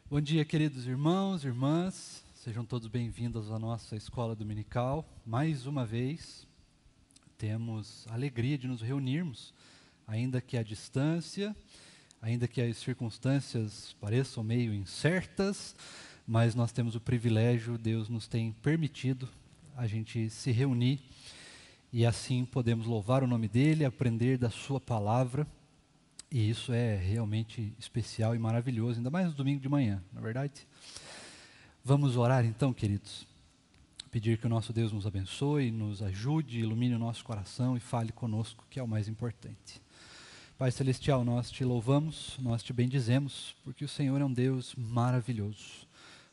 Bom dia, queridos irmãos, irmãs, sejam todos bem-vindos à nossa escola dominical. Mais uma vez, temos a alegria de nos reunirmos, ainda que à distância, ainda que as circunstâncias pareçam meio incertas, mas nós temos o privilégio, Deus nos tem permitido a gente se reunir e assim podemos louvar o nome dEle, aprender da Sua palavra. E isso é realmente especial e maravilhoso, ainda mais no domingo de manhã, não é verdade? Vamos orar então, queridos. Pedir que o nosso Deus nos abençoe, nos ajude, ilumine o nosso coração e fale conosco, que é o mais importante. Pai Celestial, nós te louvamos, nós te bendizemos, porque o Senhor é um Deus maravilhoso.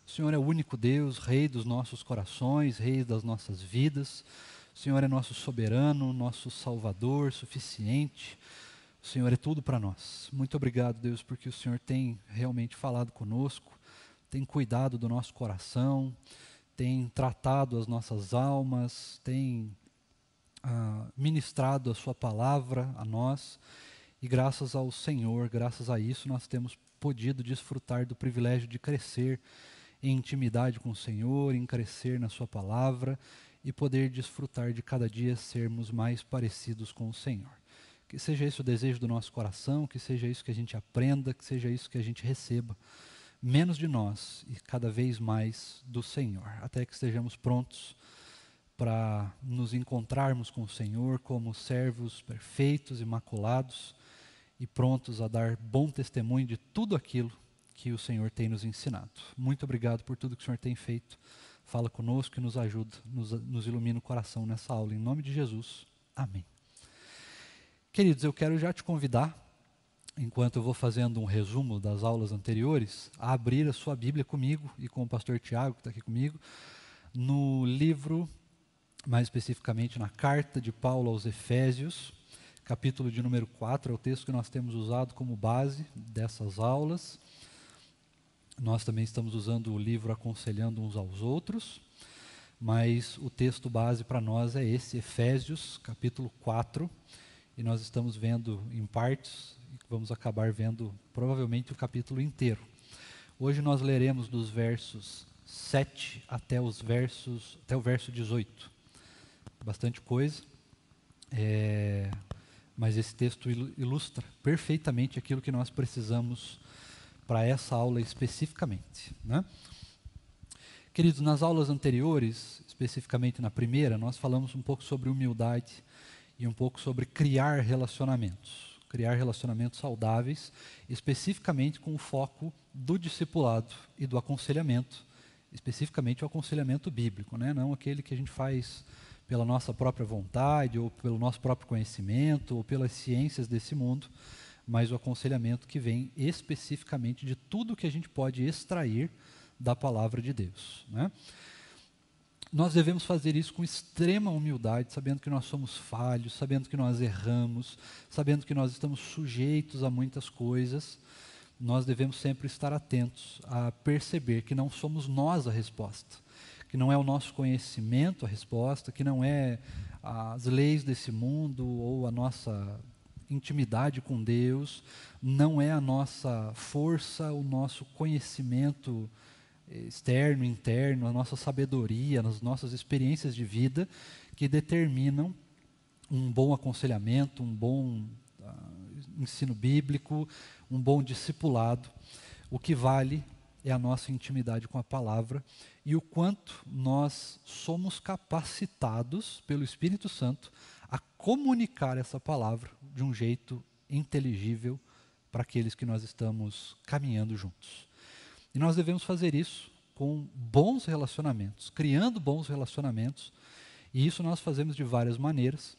O Senhor é o único Deus, Rei dos nossos corações, Rei das nossas vidas. O Senhor é nosso soberano, nosso Salvador, suficiente. O Senhor é tudo para nós. Muito obrigado, Deus, porque o Senhor tem realmente falado conosco, tem cuidado do nosso coração, tem tratado as nossas almas, tem ministrado a Sua palavra a nós. E graças ao Senhor, graças a isso, nós temos podido desfrutar do privilégio de crescer em intimidade com o Senhor, em crescer na Sua palavra e poder desfrutar de cada dia sermos mais parecidos com o Senhor. Que seja esse o desejo do nosso coração, que seja isso que a gente aprenda, que seja isso que a gente receba. Menos de nós e cada vez mais do Senhor, até que estejamos prontos para nos encontrarmos com o Senhor como servos perfeitos, imaculados e prontos a dar bom testemunho de tudo aquilo que o Senhor tem nos ensinado. Muito obrigado por tudo que o Senhor tem feito. Fala conosco e nos ajuda, nos ilumina o coração nessa aula. Em nome de Jesus, amém. Queridos, eu quero já te convidar, enquanto eu vou fazendo um resumo das aulas anteriores, a abrir a sua Bíblia comigo e com o pastor Tiago, que está aqui comigo, no livro, mais especificamente na carta de Paulo aos Efésios, capítulo de número 4, é o texto que nós temos usado como base dessas aulas. Nós também estamos usando o livro Aconselhando uns aos Outros, mas o texto base para nós é esse, Efésios, capítulo 4, e nós estamos vendo em partes, e vamos acabar vendo provavelmente o capítulo inteiro. Hoje nós leremos dos versos 7 até o verso 18. Bastante coisa, mas esse texto ilustra perfeitamente aquilo que nós precisamos para essa aula especificamente, né? Queridos, nas aulas anteriores, especificamente na primeira, nós falamos um pouco sobre humildade e um pouco sobre criar relacionamentos saudáveis, especificamente com o foco do discipulado e do aconselhamento, especificamente o aconselhamento bíblico, né? Não aquele que a gente faz pela nossa própria vontade, ou pelo nosso próprio conhecimento, ou pelas ciências desse mundo, mas o aconselhamento que vem especificamente de tudo que a gente pode extrair da palavra de Deus, né? Nós devemos fazer isso com extrema humildade, sabendo que nós somos falhos, sabendo que nós erramos, sabendo que nós estamos sujeitos a muitas coisas. Nós devemos sempre estar atentos a perceber que não somos nós a resposta, que não é o nosso conhecimento a resposta, que não é as leis desse mundo ou a nossa intimidade com Deus, não é a nossa força, o nosso conhecimento externo, interno, a nossa sabedoria, as nossas experiências de vida que determinam um bom aconselhamento, um bom ensino bíblico, um bom discipulado. O que vale é a nossa intimidade com a palavra e o quanto nós somos capacitados pelo Espírito Santo a comunicar essa palavra de um jeito inteligível para aqueles que nós estamos caminhando juntos. E nós devemos fazer isso com bons relacionamentos, criando bons relacionamentos, e isso nós fazemos de várias maneiras,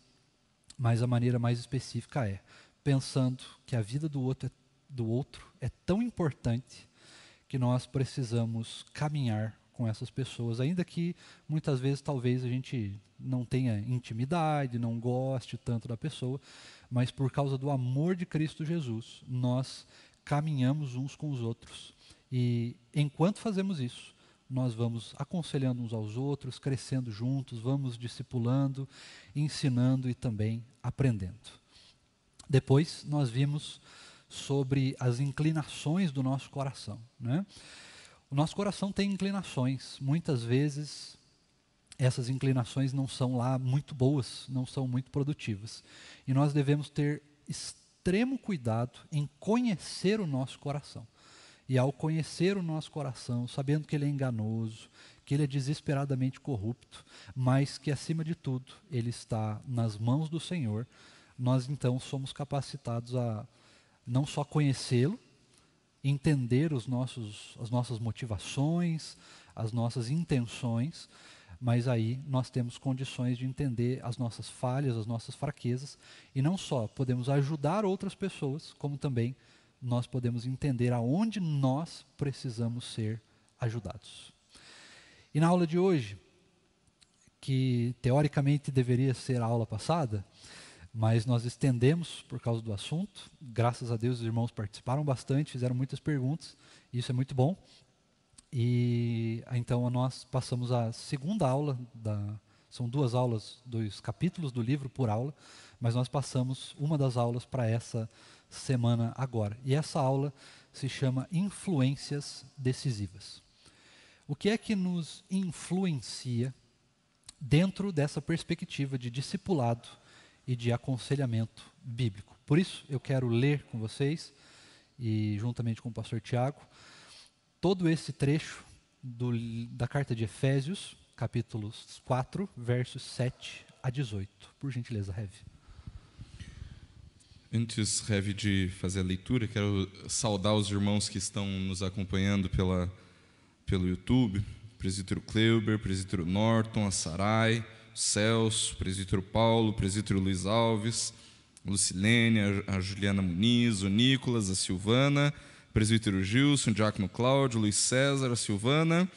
mas a maneira mais específica é pensando que a vida do outro é tão importante que nós precisamos caminhar com essas pessoas, ainda que muitas vezes talvez a gente não tenha intimidade, não goste tanto da pessoa, mas por causa do amor de Cristo Jesus, nós caminhamos uns com os outros. E enquanto fazemos isso, nós vamos aconselhando uns aos outros, crescendo juntos, vamos discipulando, ensinando e também aprendendo. Depois nós vimos sobre as inclinações do nosso coração, né? O nosso coração tem inclinações. Muitas vezes essas inclinações não são lá muito boas, não são muito produtivas. E nós devemos ter extremo cuidado em conhecer o nosso coração. E ao conhecer o nosso coração, sabendo que ele é enganoso, que ele é desesperadamente corrupto, mas que acima de tudo ele está nas mãos do Senhor, nós então somos capacitados a não só conhecê-lo, entender as nossas motivações, as nossas intenções, mas aí nós temos condições de entender as nossas falhas, as nossas fraquezas, e não só podemos ajudar outras pessoas, como também nós podemos entender aonde nós precisamos ser ajudados. E na aula de hoje, que teoricamente deveria ser a aula passada, mas nós estendemos por causa do assunto. Graças a Deus os irmãos participaram bastante, fizeram muitas perguntas, isso é muito bom. E então nós passamos a segunda aula, são 2 aulas, 2 capítulos do livro por aula, mas nós passamos uma das aulas para essa semana agora. E essa aula se chama Influências Decisivas. O que é que nos influencia dentro dessa perspectiva de discipulado e de aconselhamento bíblico? Por isso eu quero ler com vocês, e juntamente com o pastor Tiago, todo esse trecho da carta de Efésios, capítulos 4, versos 7 a 18. Por gentileza, Rev. Antes, Rev, de fazer a leitura, quero saudar os irmãos que estão nos acompanhando pelo YouTube, presbítero Kleuber, presbítero Norton, a Sarai, o Celso, presbítero Paulo, presbítero Luiz Alves, Lucilene, a Juliana Muniz, o Nicolas, a Silvana, presbítero Gilson, diácono Cláudio, Luiz César, a Silvana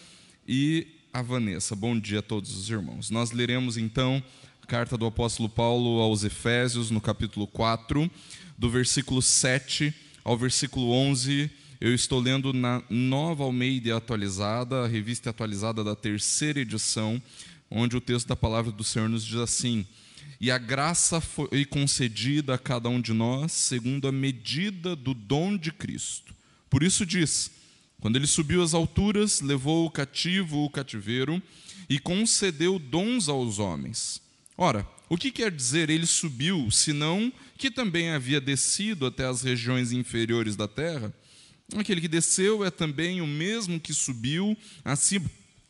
e a Vanessa. Bom dia a todos os irmãos. Nós leremos então a carta do apóstolo Paulo aos Efésios, no capítulo 4, do versículo 7 ao versículo 11. Eu estou lendo na Nova Almeida Atualizada, a revista atualizada da 3ª edição, onde o texto da palavra do Senhor nos diz assim: e a graça foi concedida a cada um de nós, segundo a medida do dom de Cristo. Por isso diz: quando ele subiu às alturas, levou o cativo o cativeiro e concedeu dons aos homens. Ora, o que quer dizer ele subiu, senão que também havia descido até as regiões inferiores da terra? Aquele que desceu é também o mesmo que subiu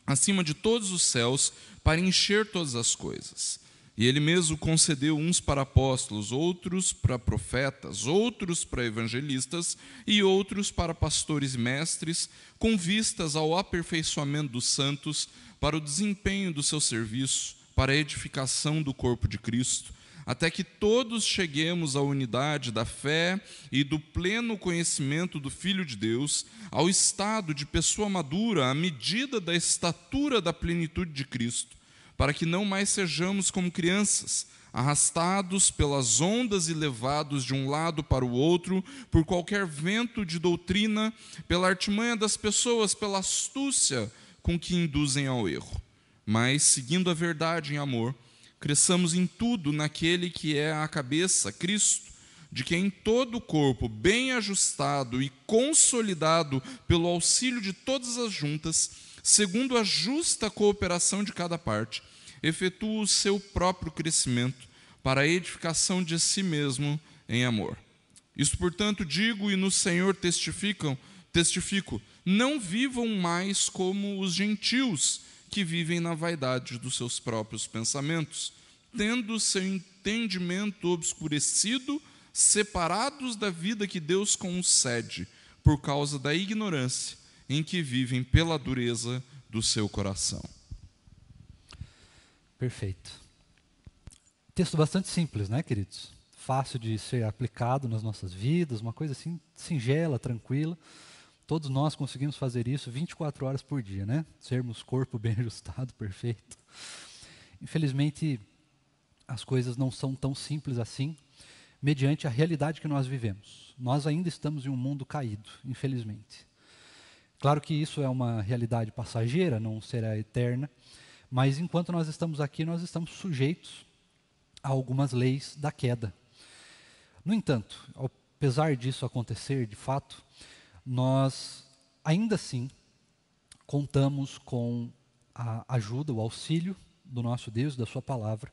acima de todos os céus para encher todas as coisas. E ele mesmo concedeu uns para apóstolos, outros para profetas, outros para evangelistas e outros para pastores e mestres, com vistas ao aperfeiçoamento dos santos, para o desempenho do seu serviço, para a edificação do corpo de Cristo, até que todos cheguemos à unidade da fé e do pleno conhecimento do Filho de Deus, ao estado de pessoa madura, à medida da estatura da plenitude de Cristo, para que não mais sejamos como crianças, arrastados pelas ondas e levados de um lado para o outro, por qualquer vento de doutrina, pela artimanha das pessoas, pela astúcia com que induzem ao erro. Mas, seguindo a verdade em amor, cresçamos em tudo naquele que é a cabeça, Cristo, de quem todo o corpo, bem ajustado e consolidado pelo auxílio de todas as juntas, segundo a justa cooperação de cada parte, efetua o seu próprio crescimento para a edificação de si mesmo em amor. Isto, portanto, digo e no Senhor testifico, não vivam mais como os gentios que vivem na vaidade dos seus próprios pensamentos, tendo seu entendimento obscurecido, separados da vida que Deus concede, por causa da ignorância em que vivem pela dureza do seu coração. Perfeito. Texto bastante simples, né, queridos? Fácil de ser aplicado nas nossas vidas, uma coisa assim singela, tranquila. Todos nós conseguimos fazer isso 24 horas por dia, né? Sermos corpo bem ajustado, perfeito. Infelizmente, as coisas não são tão simples assim, mediante a realidade que nós vivemos. Nós ainda estamos em um mundo caído, infelizmente. Claro que isso é uma realidade passageira, não será eterna, mas enquanto nós estamos aqui, nós estamos sujeitos a algumas leis da queda. No entanto, apesar disso acontecer, de fato, nós ainda assim contamos com a ajuda, o auxílio do nosso Deus, da sua palavra.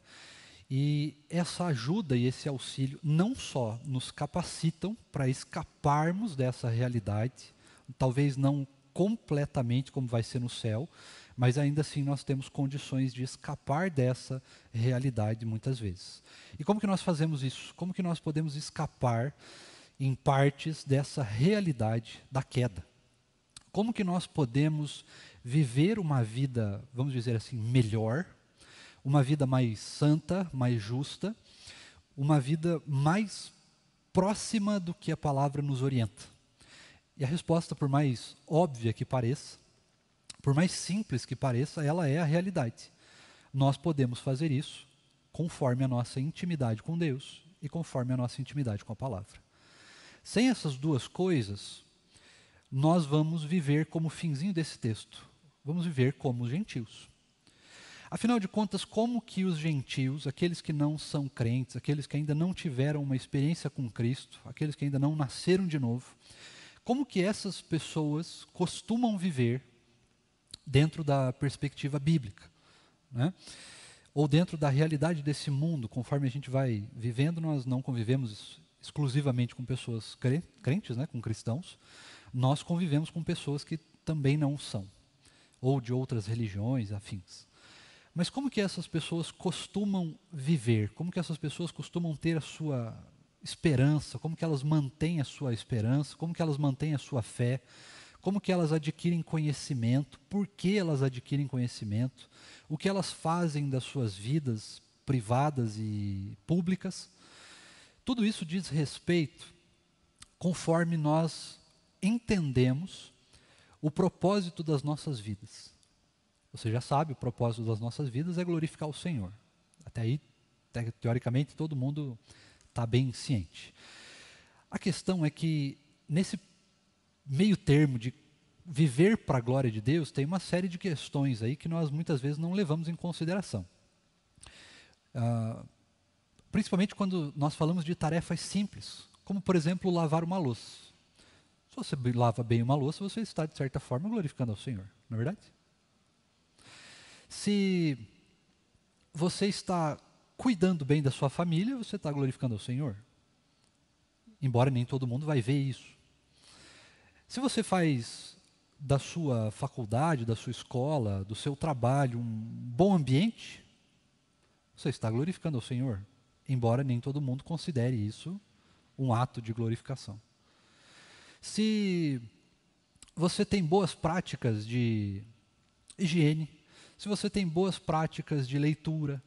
E essa ajuda e esse auxílio não só nos capacitam para escaparmos dessa realidade, talvez não completamente como vai ser no céu, mas ainda assim nós temos condições de escapar dessa realidade muitas vezes. E como que nós fazemos isso? Como que nós podemos escapar em partes dessa realidade da queda? Como que nós podemos viver uma vida, vamos dizer assim, melhor, uma vida mais santa, mais justa, uma vida mais próxima do que a palavra nos orienta? E a resposta, por mais óbvia que pareça, por mais simples que pareça, ela é a realidade. Nós podemos fazer isso conforme a nossa intimidade com Deus e conforme a nossa intimidade com a palavra. Sem essas duas coisas, nós vamos viver como o finzinho desse texto. Vamos viver como os gentios. Afinal de contas, como que os gentios, aqueles que não são crentes, aqueles que ainda não tiveram uma experiência com Cristo, aqueles que ainda não nasceram de novo, como que essas pessoas costumam viver dentro da perspectiva bíblica, né? Ou dentro da realidade desse mundo? Conforme a gente vai vivendo, nós não convivemos exclusivamente com pessoas crentes, né, com cristãos, nós convivemos com pessoas que também não são, ou de outras religiões, afins. Mas como que essas pessoas costumam viver? Como que essas pessoas costumam ter a sua esperança? Como que elas mantêm a sua esperança? Como que elas mantêm a sua fé? Como que elas adquirem conhecimento? Por que elas adquirem conhecimento? O que elas fazem das suas vidas privadas e públicas? Tudo isso diz respeito conforme nós entendemos o propósito das nossas vidas. Você já sabe, o propósito das nossas vidas é glorificar o Senhor. Até aí, teoricamente, todo mundo está bem ciente. A questão é que, nesse meio termo de viver para a glória de Deus, tem uma série de questões aí que nós muitas vezes não levamos em consideração. Principalmente quando nós falamos de tarefas simples, como, por exemplo, lavar uma louça. Se você lava bem uma louça, você está, de certa forma, glorificando ao Senhor, não é verdade? Se você está cuidando bem da sua família, você está glorificando ao Senhor. Embora nem todo mundo vai ver isso. Se você faz da sua faculdade, da sua escola, do seu trabalho um bom ambiente, você está glorificando ao Senhor. Embora nem todo mundo considere isso um ato de glorificação. Se você tem boas práticas de higiene, se você tem boas práticas de leitura,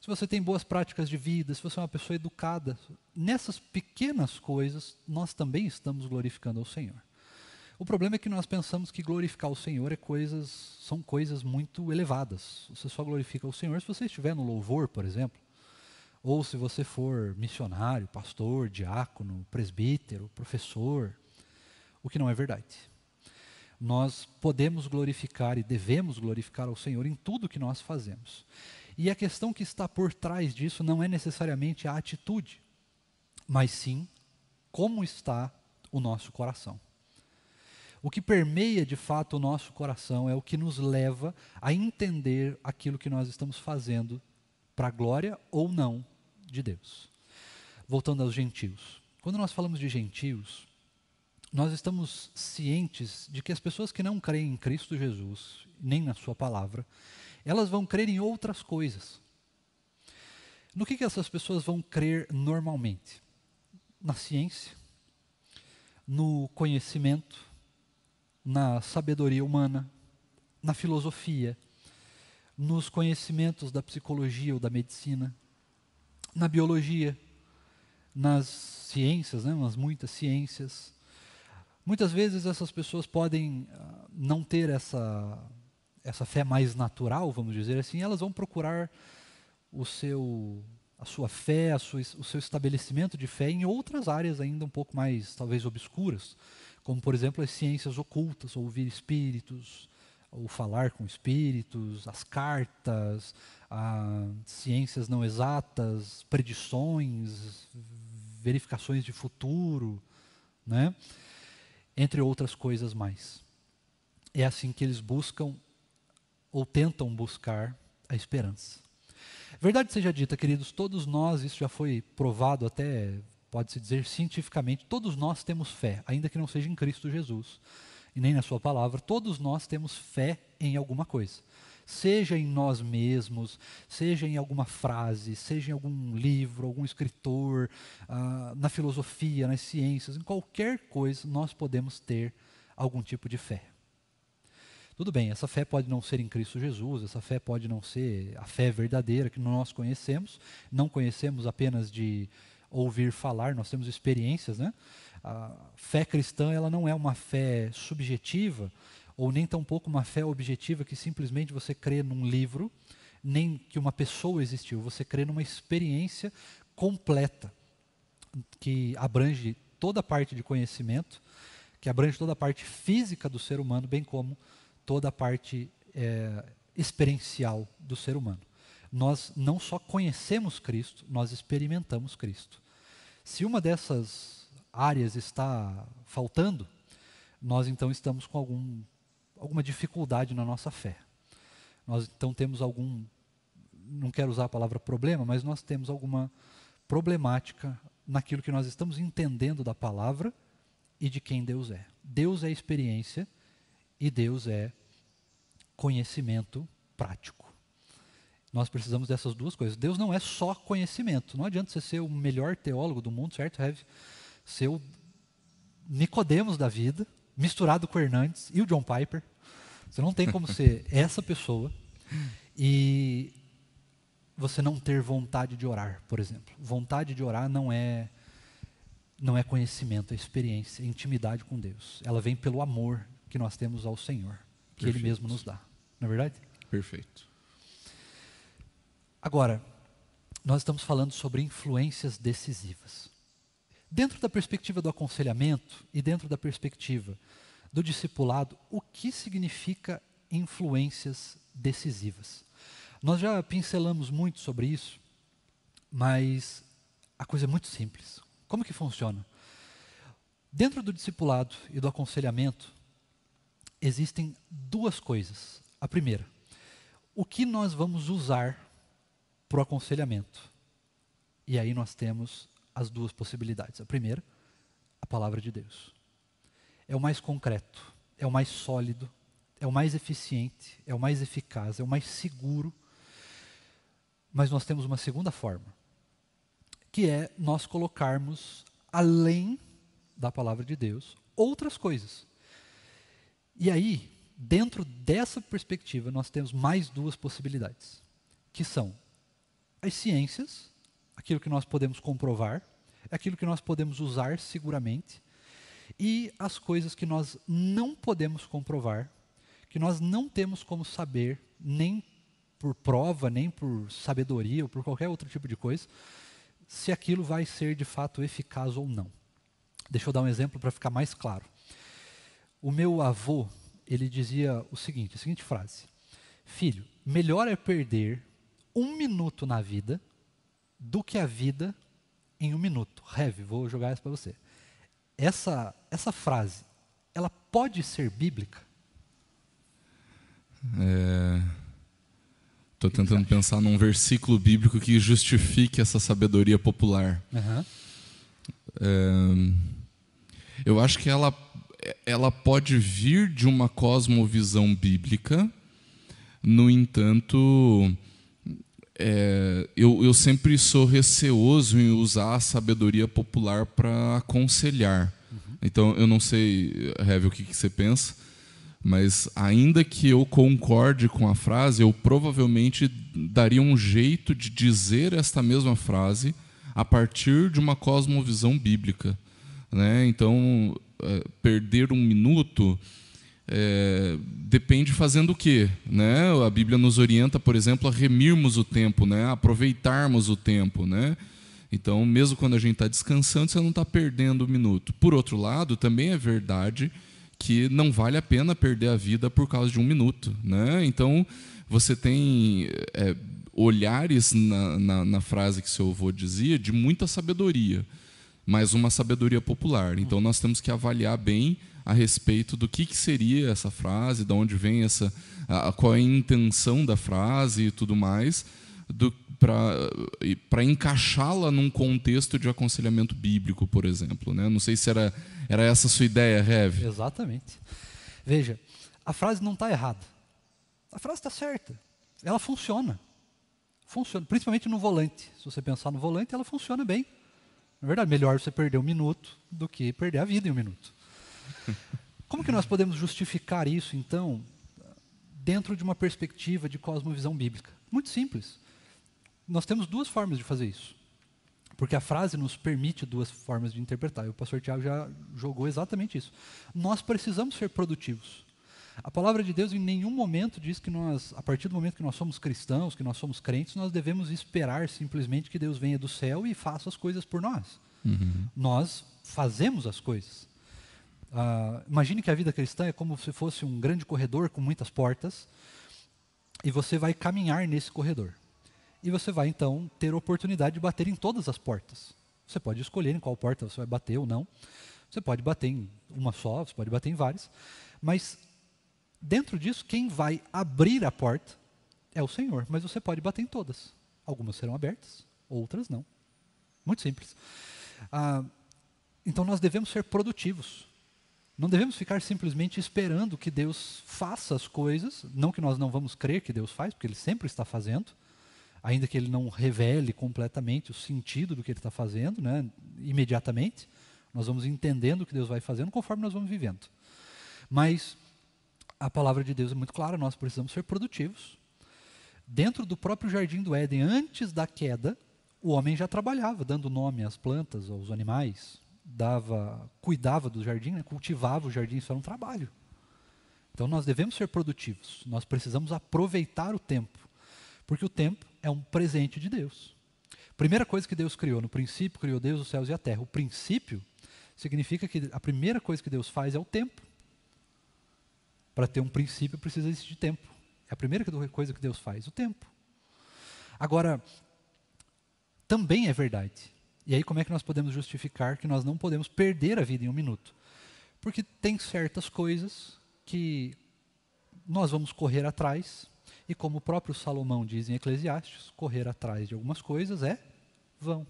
se você tem boas práticas de vida, se você é uma pessoa educada, nessas pequenas coisas nós também estamos glorificando ao Senhor. O problema é que nós pensamos que glorificar o Senhor são coisas muito elevadas. Você só glorifica o Senhor se você estiver no louvor, por exemplo, ou se você for missionário, pastor, diácono, presbítero, professor, o que não é verdade. Nós podemos glorificar e devemos glorificar ao Senhor em tudo que nós fazemos. E a questão que está por trás disso não é necessariamente a atitude, mas sim como está o nosso coração. O que permeia de fato o nosso coração é o que nos leva a entender aquilo que nós estamos fazendo para a glória ou não de Deus. Voltando aos gentios. Quando nós falamos de gentios, nós estamos cientes de que as pessoas que não creem em Cristo Jesus, nem na sua palavra, elas vão crer em outras coisas. No que essas pessoas vão crer normalmente? Na ciência, no conhecimento, na sabedoria humana, na filosofia, nos conhecimentos da psicologia ou da medicina, na biologia, nas ciências, né, nas muitas ciências. Muitas vezes essas pessoas podem não ter essa fé mais natural, vamos dizer assim, elas vão procurar a sua fé, o seu estabelecimento de fé em outras áreas ainda um pouco mais, talvez, obscuras, como, por exemplo, as ciências ocultas, ou ouvir espíritos, ou falar com espíritos, as cartas, ciências não exatas, predições, verificações de futuro, né? Entre outras coisas mais. É assim que eles buscam ou tentam buscar a esperança. Verdade seja dita, queridos, todos nós, isso já foi provado até, pode-se dizer cientificamente, todos nós temos fé, ainda que não seja em Cristo Jesus, e nem na sua palavra, todos nós temos fé em alguma coisa. Seja em nós mesmos, seja em alguma frase, seja em algum livro, algum escritor, na filosofia, nas ciências, em qualquer coisa nós podemos ter algum tipo de fé. Tudo bem, essa fé pode não ser em Cristo Jesus, essa fé pode não ser a fé verdadeira que nós conhecemos, não conhecemos apenas de ouvir falar, nós temos experiências, né? A fé cristã, ela não é uma fé subjetiva, ou nem tampouco uma fé objetiva que simplesmente você crê num livro, nem que uma pessoa existiu, você crê numa experiência completa, que abrange toda a parte de conhecimento, que abrange toda a parte física do ser humano, bem como toda a parte experiencial do ser humano. Nós não só conhecemos Cristo, nós experimentamos Cristo. Se uma dessas áreas está faltando, nós então estamos com alguma dificuldade na nossa fé. Nós então temos não quero usar a palavra problema, mas nós temos alguma problemática naquilo que nós estamos entendendo da palavra e de quem Deus é. Deus é experiência e Deus é conhecimento prático. Nós precisamos dessas duas coisas. Deus não é só conhecimento. Não adianta você ser o melhor teólogo do mundo, certo? Ser o Nicodemos da vida, misturado com o Hernandes e o John Piper. Você não tem como ser essa pessoa e você não ter vontade de orar, por exemplo. Vontade de orar não é conhecimento, é experiência, é intimidade com Deus. Ela vem pelo amor que nós temos ao Senhor, que Ele mesmo nos dá. Não é verdade? Perfeito. Agora, nós estamos falando sobre influências decisivas. Dentro da perspectiva do aconselhamento e dentro da perspectiva do discipulado, o que significa influências decisivas? Nós já pincelamos muito sobre isso, mas a coisa é muito simples. Como que funciona? Dentro do discipulado e do aconselhamento, existem duas coisas. A primeira, o que nós vamos usar para o aconselhamento? E aí nós temos as duas possibilidades. A primeira, a palavra de Deus. É o mais concreto, é o mais sólido, é o mais eficiente, é o mais eficaz, é o mais seguro. Mas nós temos uma segunda forma, que é nós colocarmos, além da palavra de Deus, outras coisas. E aí, dentro dessa perspectiva, nós temos mais duas possibilidades, que são as ciências, aquilo que nós podemos comprovar, aquilo que nós podemos usar seguramente, e as coisas que nós não podemos comprovar, que nós não temos como saber, nem por prova, nem por sabedoria, ou por qualquer outro tipo de coisa, se aquilo vai ser de fato eficaz ou não. Deixa eu dar um exemplo para ficar mais claro. O meu avô, ele dizia a seguinte frase: filho, melhor é perder 1 minuto na vida do que a vida em 1 minuto. Rev, vou jogar essa para você. Essa frase, ela pode ser bíblica? Estou tentando pensar num versículo bíblico que justifique essa sabedoria popular. Eu acho que ela pode vir de uma cosmovisão bíblica. No entanto, eu sempre sou receoso em usar a sabedoria popular para aconselhar. Então, eu não sei, Rev, o que você pensa, mas ainda que eu concorde com a frase, eu provavelmente daria um jeito de dizer esta mesma frase a partir de uma cosmovisão bíblica, né? Então, perder 1 minuto depende fazendo o quê, né? A Bíblia nos orienta, por exemplo, a remirmos o tempo, né? A aproveitarmos o tempo, né? Então, mesmo quando a gente está descansando, você não está perdendo 1 minuto. Por outro lado, também é verdade que não vale a pena perder a vida por causa de 1 minuto, né? Então, você tem olhares na frase que seu avô dizia de muita sabedoria. mas uma sabedoria popular. Então nós temos que avaliar bem a respeito do que seria essa frase, de onde vem qual é a intenção da frase e tudo mais, para encaixá-la num contexto de aconselhamento bíblico, por exemplo, né? Não sei se era essa a sua ideia, Rev. Exatamente. Veja, a frase não está errada. A frase está certa. Ela funciona. Funciona, principalmente no volante. Se você pensar no volante, ela funciona bem. Na verdade, melhor você perder 1 minuto do que perder a vida em 1 minuto. Como que nós podemos justificar isso, então, dentro de uma perspectiva de cosmovisão bíblica? Muito simples. Nós temos 2 formas de fazer isso. Porque a frase nos permite 2 formas de interpretar. E o pastor Tiago já jogou exatamente isso. Nós precisamos ser produtivos. A palavra de Deus em nenhum momento diz que nós, a partir do momento que nós somos cristãos, que nós somos crentes, nós devemos esperar simplesmente que Deus venha do céu e faça as coisas por nós. Nós fazemos as coisas. Imagine que a vida cristã é como se fosse um grande corredor com muitas portas e você vai caminhar nesse corredor. E você vai, então, ter a oportunidade de bater em todas as portas. Você pode escolher em qual porta você vai bater ou não. Você pode bater em uma só, você pode bater em várias. Mas, dentro disso, quem vai abrir a porta é o Senhor. Mas você pode bater em todas. Algumas serão abertas, outras não. Muito simples. Então, nós devemos ser produtivos. Não devemos ficar simplesmente esperando que Deus faça as coisas. Não que nós não vamos crer que Deus faz, porque Ele sempre está fazendo. Ainda que Ele não revele completamente o sentido do que Ele está fazendo, né, imediatamente, nós vamos entendendo o que Deus vai fazendo conforme nós vamos vivendo. Mas a palavra de Deus é muito clara, nós precisamos ser produtivos. Dentro do próprio jardim do Éden, antes da queda, o homem já trabalhava, dando nome às plantas, aos animais, cuidava do jardim, né, cultivava o jardim, isso era um trabalho. Então nós devemos ser produtivos, nós precisamos aproveitar o tempo, porque o tempo é um presente de Deus. Primeira coisa que Deus criou, no princípio criou Deus os céus e a terra. O princípio significa que a primeira coisa que Deus faz é o tempo. Para ter um princípio precisa existir tempo. É a primeira coisa que Deus faz, o tempo. Agora, também é verdade. E aí como é que nós podemos justificar que nós não podemos perder a vida em 1 minuto? Porque tem certas coisas que nós vamos correr atrás. E como o próprio Salomão diz em Eclesiastes, correr atrás de algumas coisas é vão.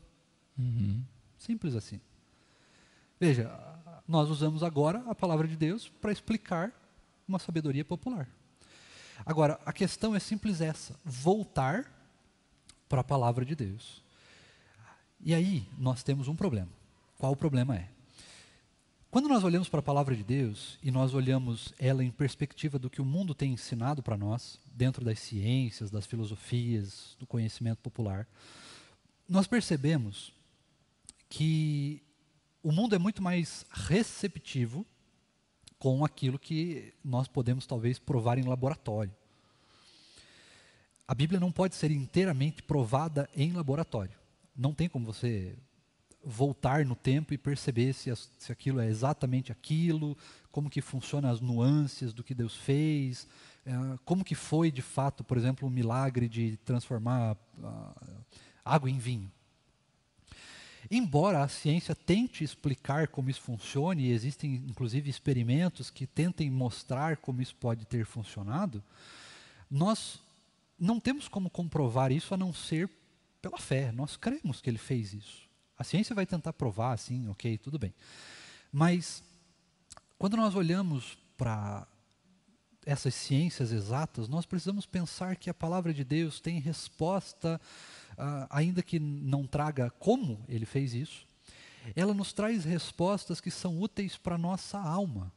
Simples assim. Veja, nós usamos agora a palavra de Deus para explicar uma sabedoria popular. Agora, a questão é simples essa, voltar para a palavra de Deus. E aí, nós temos um problema. Qual o problema é? Quando nós olhamos para a palavra de Deus e nós olhamos ela em perspectiva do que o mundo tem ensinado para nós, dentro das ciências, das filosofias, do conhecimento popular, nós percebemos que o mundo é muito mais receptivo com aquilo que nós podemos talvez provar em laboratório. A Bíblia não pode ser inteiramente provada em laboratório. Não tem como você voltar no tempo e perceber se aquilo é exatamente aquilo, como que funcionam as nuances do que Deus fez, como que foi de fato, por exemplo, o milagre de transformar água em vinho. Embora a ciência tente explicar como isso funciona, e existem inclusive experimentos que tentem mostrar como isso pode ter funcionado, nós não temos como comprovar isso a não ser pela fé. Nós cremos que Ele fez isso. A ciência vai tentar provar, sim, ok, tudo bem. Mas, quando nós olhamos para essas ciências exatas, nós precisamos pensar que a palavra de Deus tem resposta, ainda que não traga como Ele fez isso, ela nos traz respostas que são úteis para a nossa alma.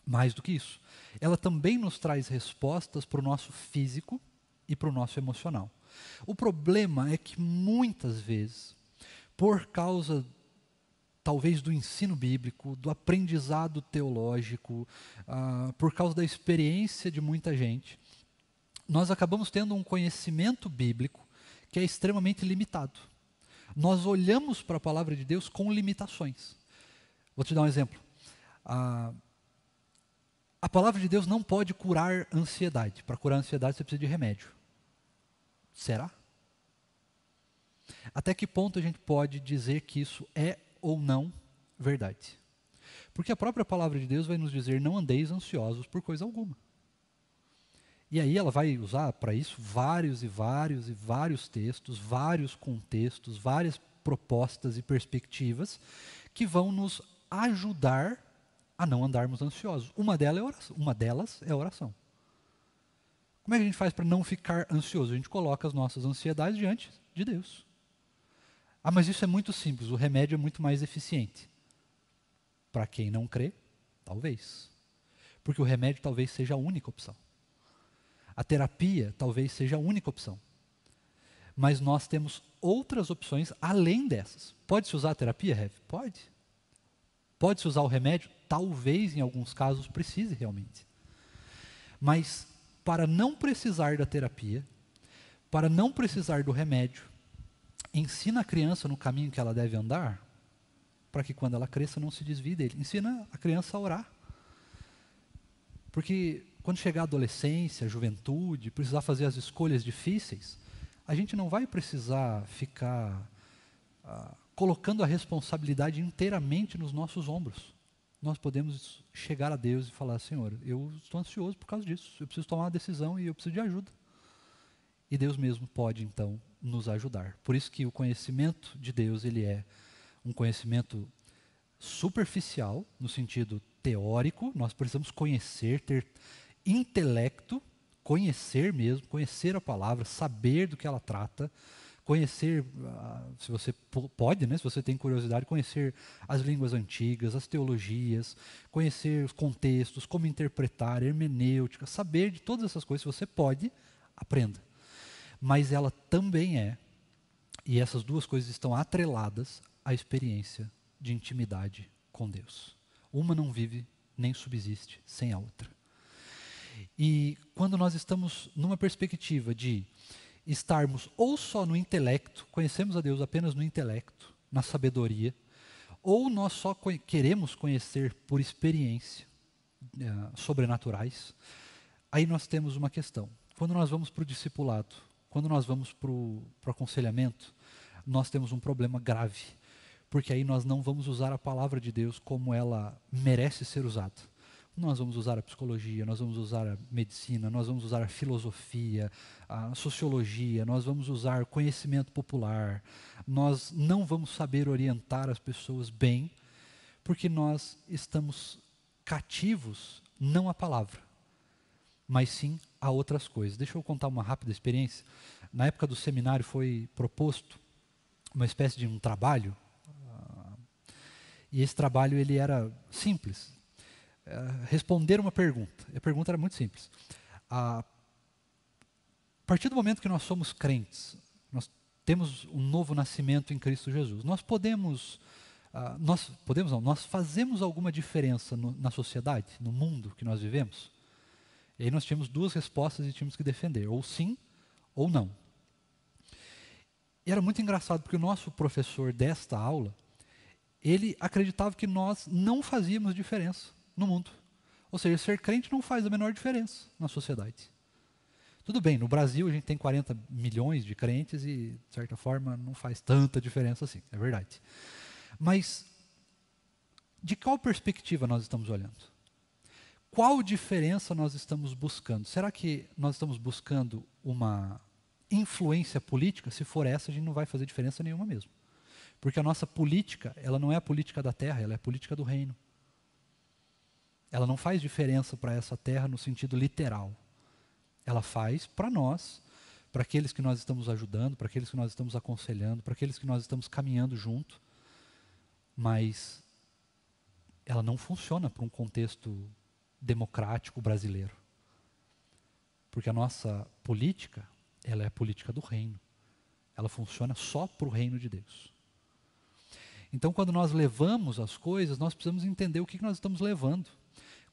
Mais do que isso, ela também nos traz respostas para o nosso físico e para o nosso emocional. O problema é que muitas vezes, por causa talvez do ensino bíblico, do aprendizado teológico, por causa da experiência de muita gente, nós acabamos tendo um conhecimento bíblico que é extremamente limitado. Nós olhamos para a palavra de Deus com limitações. Vou te dar um exemplo. A palavra de Deus não pode curar ansiedade. Para curar ansiedade você precisa de remédio. Será? Até que ponto a gente pode dizer que isso é ou não verdade? Porque a própria palavra de Deus vai nos dizer: não andeis ansiosos por coisa alguma. E aí ela vai usar para isso vários e vários e vários textos, vários contextos, várias propostas e perspectivas que vão nos ajudar a não andarmos ansiosos. Uma delas é a oração. Como é que a gente faz para não ficar ansioso? A gente coloca as nossas ansiedades diante de Deus. Ah, mas isso é muito simples, o remédio é muito mais eficiente. Para quem não crê, talvez. Porque o remédio talvez seja a única opção. A terapia talvez seja a única opção. Mas nós temos outras opções além dessas. Pode-se usar a terapia, Rev? Pode. Pode-se usar o remédio? Talvez, em alguns casos, precise realmente. Mas, para não precisar da terapia, para não precisar do remédio, ensina a criança no caminho que ela deve andar, para que quando ela cresça não se desvie dele. Ensina a criança a orar. Porque quando chegar a adolescência, a juventude, precisar fazer as escolhas difíceis, a gente não vai precisar ficar colocando a responsabilidade inteiramente nos nossos ombros. Nós podemos chegar a Deus e falar: Senhor, eu estou ansioso por causa disso, eu preciso tomar uma decisão e eu preciso de ajuda. E Deus mesmo pode, então, nos ajudar. Por isso que o conhecimento de Deus, ele é um conhecimento superficial, no sentido teórico. Nós precisamos conhecer, ter intelecto, conhecer mesmo, conhecer a palavra, saber do que ela trata, conhecer, se você pode, né, se você tem curiosidade, conhecer as línguas antigas, as teologias, conhecer os contextos, como interpretar, hermenêutica, saber de todas essas coisas. Se você pode, aprenda. Mas ela também é, e essas duas coisas estão atreladas à experiência de intimidade com Deus. Uma não vive nem subsiste sem a outra. E quando nós estamos numa perspectiva de estarmos ou só no intelecto, conhecemos a Deus apenas no intelecto, na sabedoria, ou nós só queremos conhecer por experiência sobrenaturais, aí nós temos uma questão. Quando nós vamos para o discipulado, quando nós vamos para o aconselhamento, nós temos um problema grave, porque aí nós não vamos usar a palavra de Deus como ela merece ser usada. Nós vamos usar a psicologia, nós vamos usar a medicina, nós vamos usar a filosofia, a sociologia, nós vamos usar conhecimento popular, nós não vamos saber orientar as pessoas bem, porque nós estamos cativos não à palavra, mas sim a outras coisas. Deixa eu contar uma rápida experiência. Na época do seminário foi proposto uma espécie de um trabalho, e esse trabalho ele era simples. Responder uma pergunta. E a pergunta era muito simples. A partir do momento que nós somos crentes, nós temos um novo nascimento em Cristo Jesus, nós fazemos alguma diferença na sociedade, no mundo que nós vivemos? E aí nós tínhamos duas respostas e tínhamos que defender, ou sim ou não. E era muito engraçado, porque o nosso professor desta aula, ele acreditava que nós não fazíamos diferença no mundo. Ou seja, ser crente não faz a menor diferença na sociedade. Tudo bem, no Brasil a gente tem 40 milhões de crentes e, de certa forma, não faz tanta diferença assim, é verdade. Mas, de qual perspectiva nós estamos olhando? Qual diferença nós estamos buscando? Será que nós estamos buscando uma influência política? Se for essa, a gente não vai fazer diferença nenhuma mesmo. Porque a nossa política, ela não é a política da terra, ela é a política do reino. Ela não faz diferença para essa terra no sentido literal. Ela faz para nós, para aqueles que nós estamos ajudando, para aqueles que nós estamos aconselhando, para aqueles que nós estamos caminhando junto. Mas ela não funciona para um contexto democrático brasileiro. Porque a nossa política, ela é a política do reino. Ela funciona só para o reino de Deus. Então, quando nós levamos as coisas, nós precisamos entender o que nós estamos levando.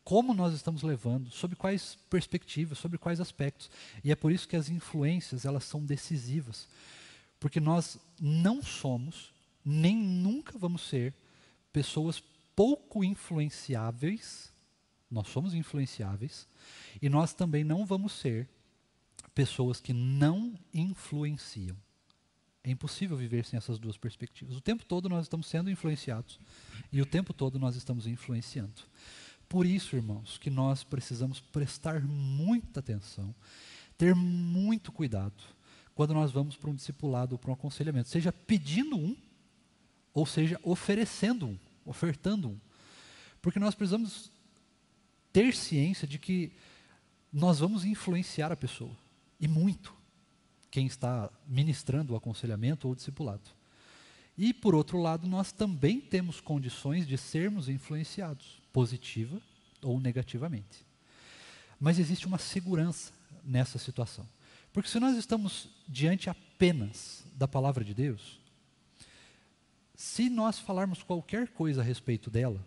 Como nós estamos levando, sob quais perspectivas, sobre quais aspectos. E é por isso que as influências, elas são decisivas. Porque nós não somos, nem nunca vamos ser, pessoas pouco influenciáveis. Nós somos influenciáveis. E nós também não vamos ser pessoas que não influenciam. É É impossível viver sem essas duas perspectivas. O tempo todo nós estamos sendo influenciados e o tempo todo nós estamos influenciando. Por isso, irmãos, que nós precisamos prestar muita atenção, ter muito cuidado quando nós vamos para um discipulado ou para um aconselhamento, seja pedindo um, ou seja oferecendo um, ofertando um. Porque nós precisamos ter ciência de que nós vamos influenciar a pessoa, e muito, quem está ministrando o aconselhamento ou o discipulado. E, por outro lado, nós também temos condições de sermos influenciados, positiva ou negativamente. Mas existe uma segurança nessa situação. Porque se nós estamos diante apenas da palavra de Deus, se nós falarmos qualquer coisa a respeito dela,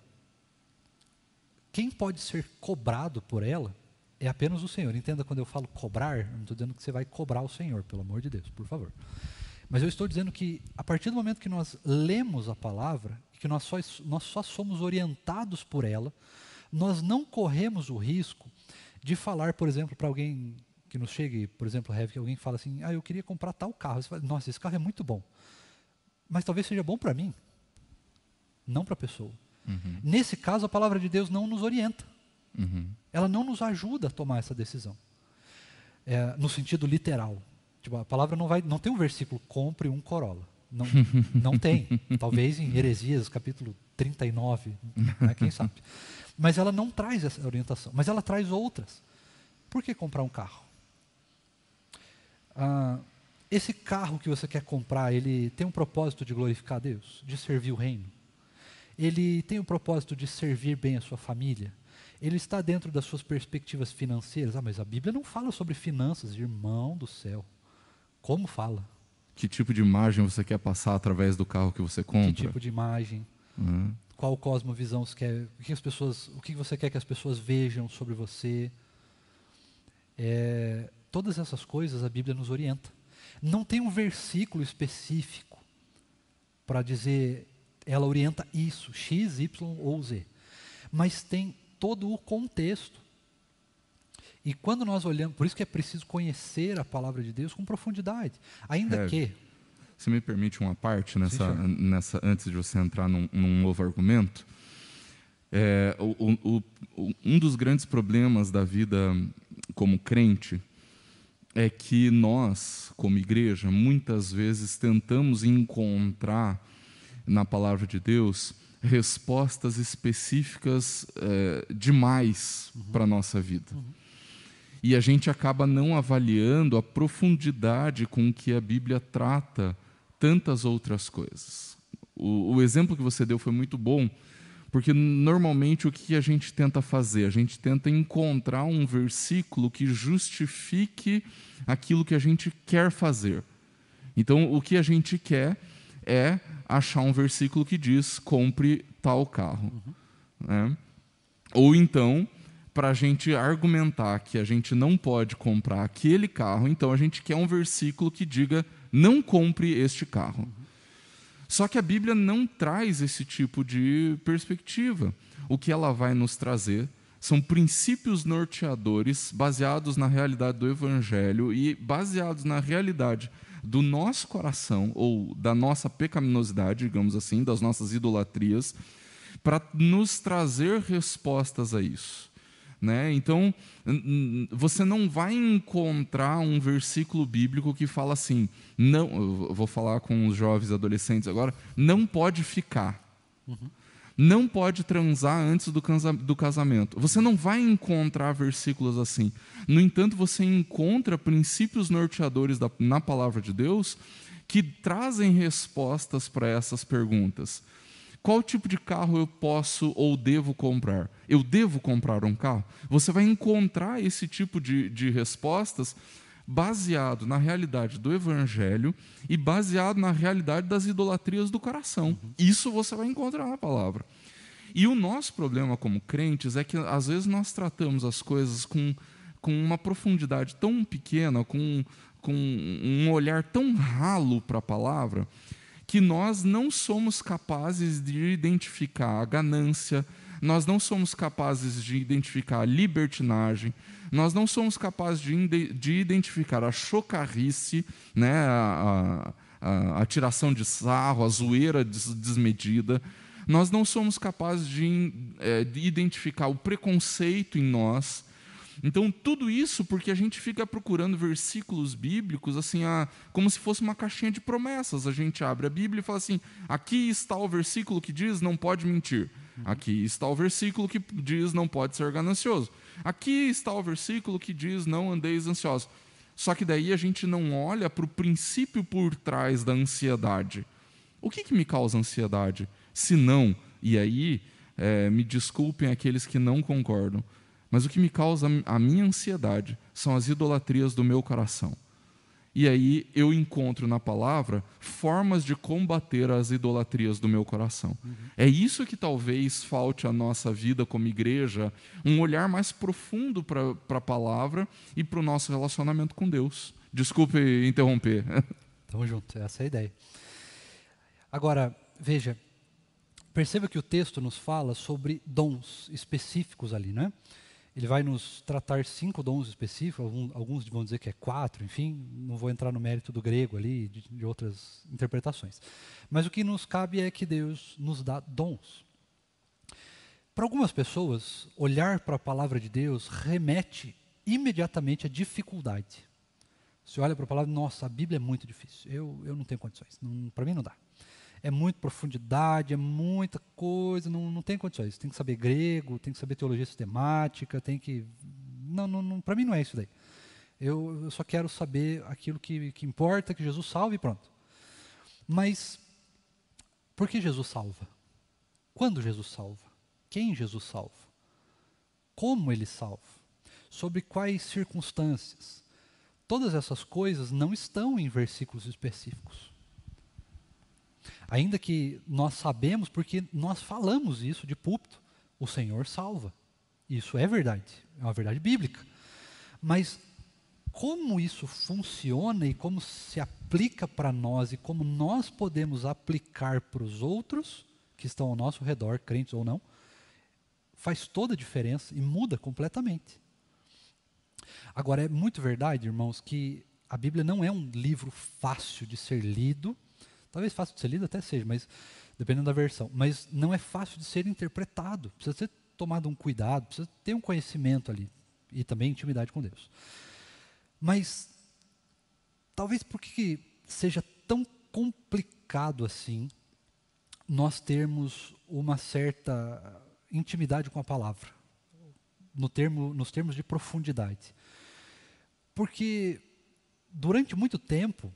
quem pode ser cobrado por ela é apenas o Senhor. Entenda, quando eu falo cobrar, não estou dizendo que você vai cobrar o Senhor, pelo amor de Deus, por favor. Mas eu estou dizendo que, a partir do momento que nós lemos a palavra, e que nós só somos orientados por ela, nós não corremos o risco de falar, por exemplo, para alguém que nos chegue, por exemplo, que alguém fala assim, eu queria comprar tal carro. Você fala, nossa, esse carro é muito bom. Mas talvez seja bom para mim, não para a pessoa. Uhum. Nesse caso, a palavra de Deus não nos orienta. Uhum. Ela não nos ajuda a tomar essa decisão. No sentido literal. Tipo, a palavra não tem um versículo, compre um Corolla. Não tem. Talvez em Heresias, capítulo 39, né, quem sabe. Mas ela não traz essa orientação. Mas ela traz outras. Por que comprar um carro? Esse carro que você quer comprar, ele tem um propósito de glorificar a Deus? De servir o reino? Ele tem o propósito de servir bem a sua família? Ele está dentro das suas perspectivas financeiras? Mas a Bíblia não fala sobre finanças, irmão do céu. Como fala? Que tipo de imagem você quer passar através do carro que você compra? Que tipo de imagem? Qual cosmovisão você quer? O que você quer que as pessoas vejam sobre você? Todas essas coisas a Bíblia nos orienta. Não tem um versículo específico para dizer, ela orienta isso, X, Y ou Z. Mas tem todo o contexto. E quando nós olhamos, por isso que é preciso conhecer a palavra de Deus com profundidade. Ainda que... Você me permite uma parte antes de você entrar num novo argumento? Um dos grandes problemas da vida como crente é que nós, como igreja, muitas vezes tentamos encontrar na palavra de Deus respostas específicas demais para a nossa vida. E a gente acaba não avaliando a profundidade com que a Bíblia trata tantas outras coisas. O exemplo que você deu foi muito bom, porque normalmente o que a gente tenta fazer? A gente tenta encontrar um versículo que justifique aquilo que a gente quer fazer. Então, o que a gente quer é achar um versículo que diz, compre tal carro. Né? Ou então, para a gente argumentar que a gente não pode comprar aquele carro, então a gente quer um versículo que diga, não compre este carro. Só que a Bíblia não traz esse tipo de perspectiva. O que ela vai nos trazer são princípios norteadores baseados na realidade do Evangelho e baseados na realidade do nosso coração, ou da nossa pecaminosidade, digamos assim, das nossas idolatrias, para nos trazer respostas a isso. Né? Então, você não vai encontrar um versículo bíblico que fala assim, não, eu vou falar com os jovens adolescentes agora, não pode ficar, não pode transar antes do casamento. Você não vai encontrar versículos assim. No entanto, você encontra princípios norteadores na palavra de Deus que trazem respostas para essas perguntas. Qual tipo de carro eu posso ou devo comprar? Eu devo comprar um carro? Você vai encontrar esse tipo de respostas baseado na realidade do Evangelho e baseado na realidade das idolatrias do coração. Isso você vai encontrar na palavra. E o nosso problema como crentes é que, às vezes, nós tratamos as coisas com uma profundidade tão pequena, com um olhar tão ralo para a palavra, que nós não somos capazes de identificar a ganância, nós não somos capazes de identificar a libertinagem, nós não somos capazes de identificar a chocarrice, né, a tiração de sarro, a zoeira desmedida. Nós não somos capazes de identificar o preconceito em nós. Então, tudo isso porque a gente fica procurando versículos bíblicos assim, como se fosse uma caixinha de promessas. A gente abre a Bíblia e fala assim, aqui está o versículo que diz não pode mentir. Aqui está o versículo que diz não pode ser ganancioso. Aqui está o versículo que diz não andeis ansiosos. Só que daí a gente não olha para o princípio por trás da ansiedade. O que me causa ansiedade? Se não, e aí, me desculpem aqueles que não concordam, mas o que me causa a minha ansiedade são as idolatrias do meu coração. E aí eu encontro na palavra formas de combater as idolatrias do meu coração. É isso que talvez falte à nossa vida como igreja, um olhar mais profundo para a palavra e para o nosso relacionamento com Deus. Desculpe interromper. Tamo junto, essa é a ideia. Agora, veja, perceba que o texto nos fala sobre dons específicos ali, né? Ele vai nos tratar 5 dons específicos, alguns vão dizer que é 4, enfim, não vou entrar no mérito do grego ali, de outras interpretações. Mas o que nos cabe é que Deus nos dá dons. Para algumas pessoas, olhar para a palavra de Deus remete imediatamente à dificuldade. Você olha para a palavra, nossa, a Bíblia é muito difícil, eu não tenho condições, para mim não dá. É muita profundidade, é muita coisa, não tem condições. Tem que saber grego, tem que saber teologia sistemática, tem que... Não, para mim não é isso daí. Eu só quero saber aquilo que importa, que Jesus salve e pronto. Mas, por que Jesus salva? Quando Jesus salva? Quem Jesus salva? Como Ele salva? Sobre quais circunstâncias? Todas essas coisas não estão em versículos específicos. Ainda que nós sabemos, porque nós falamos isso de púlpito, o Senhor salva. Isso é verdade, é uma verdade bíblica. Mas como isso funciona e como se aplica para nós e como nós podemos aplicar para os outros que estão ao nosso redor, crentes ou não, faz toda a diferença e muda completamente. Agora, é muito verdade, irmãos, que a Bíblia não é um livro fácil de ser lido. Talvez fácil de ser lido até seja, mas dependendo da versão. Mas não é fácil de ser interpretado. Precisa ser tomado um cuidado, precisa ter um conhecimento ali. E também intimidade com Deus. Mas, talvez porque seja tão complicado assim, nós termos uma certa intimidade com a palavra. Nos termos de profundidade. Porque, durante muito tempo,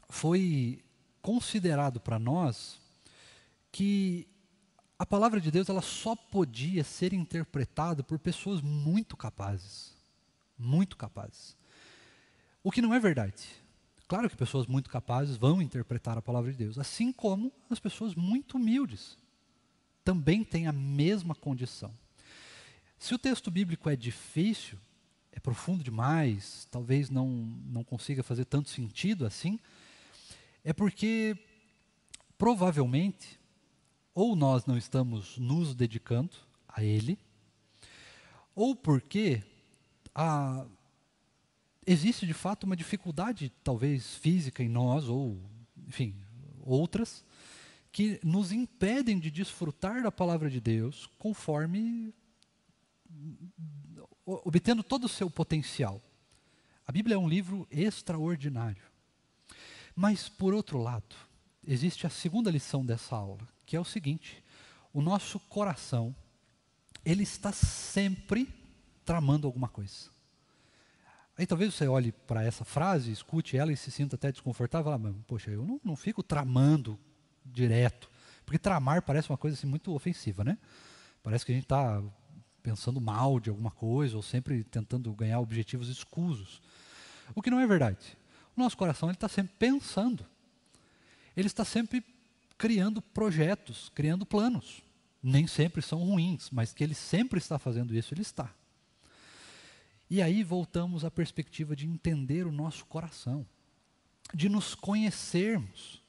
foi considerado para nós que a palavra de Deus ela só podia ser interpretada por pessoas muito capazes. Muito capazes. O que não é verdade. Claro que pessoas muito capazes vão interpretar a palavra de Deus, assim como as pessoas muito humildes também têm a mesma condição. Se o texto bíblico é difícil, é profundo demais, talvez não consiga fazer tanto sentido assim, é porque, provavelmente, ou nós não estamos nos dedicando a ele, ou porque existe de fato uma dificuldade, talvez física em nós, ou, enfim, outras, que nos impedem de desfrutar da palavra de Deus conforme obtendo todo o seu potencial. A Bíblia é um livro extraordinário. Mas, por outro lado, existe a segunda lição dessa aula, que é o seguinte: o nosso coração, ele está sempre tramando alguma coisa. Aí talvez você olhe para essa frase, escute ela e se sinta até desconfortável, mas, poxa, eu não fico tramando direto, porque tramar parece uma coisa assim, muito ofensiva, né? Parece que a gente está pensando mal de alguma coisa, ou sempre tentando ganhar objetivos escusos. O que não é verdade. O nosso coração está sempre pensando. Ele está sempre criando projetos, criando planos. Nem sempre são ruins, mas que ele sempre está fazendo isso, ele está. E aí voltamos à perspectiva de entender o nosso coração, de nos conhecermos.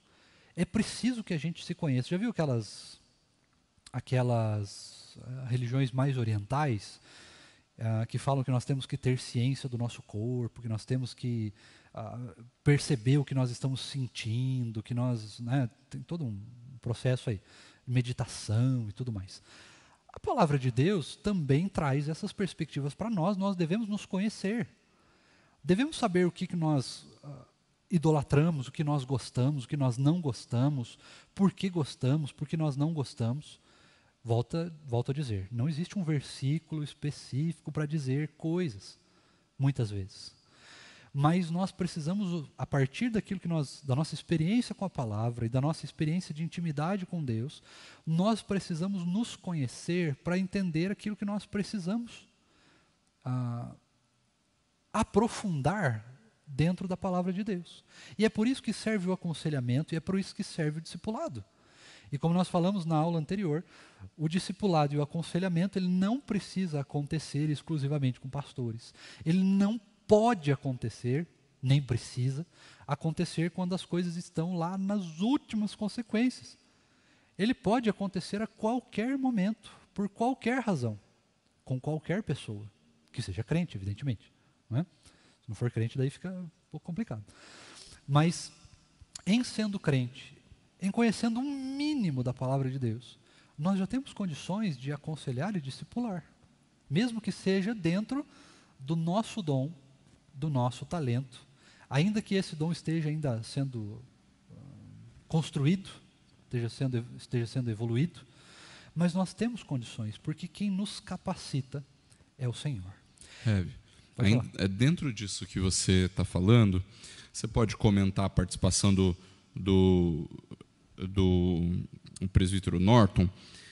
É preciso que a gente se conheça. Já viu aquelas religiões mais orientais? que falam que nós temos que ter ciência do nosso corpo, que nós temos que perceber o que nós estamos sentindo, que nós, né, tem todo um processo aí, meditação e tudo mais. A palavra de Deus também traz essas perspectivas para nós. Nós devemos nos conhecer, devemos saber o que nós idolatramos, o que nós gostamos, o que nós não gostamos, por que nós não gostamos. Volto a dizer, não existe um versículo específico para dizer coisas, muitas vezes. Mas nós precisamos, a partir daquilo da nossa experiência com a palavra e da nossa experiência de intimidade com Deus, nós precisamos nos conhecer para entender aquilo que nós precisamos aprofundar dentro da palavra de Deus. E é por isso que serve o aconselhamento e é por isso que serve o discipulado. E como nós falamos na aula anterior, o discipulado e o aconselhamento, ele não precisa acontecer exclusivamente com pastores. Ele não pode acontecer, nem precisa acontecer quando as coisas estão lá nas últimas consequências. Ele pode acontecer a qualquer momento, por qualquer razão, com qualquer pessoa, que seja crente, evidentemente. Não é? Se não for crente, daí fica um pouco complicado. Mas, em sendo crente, em conhecendo um mínimo da palavra de Deus, nós já temos condições de aconselhar e discipular, mesmo que seja dentro do nosso dom, do nosso talento, ainda que esse dom esteja ainda sendo construído, esteja sendo evoluído, mas nós temos condições, porque quem nos capacita é o Senhor. Dentro disso que você está falando, você pode comentar a participação do presbítero Norton,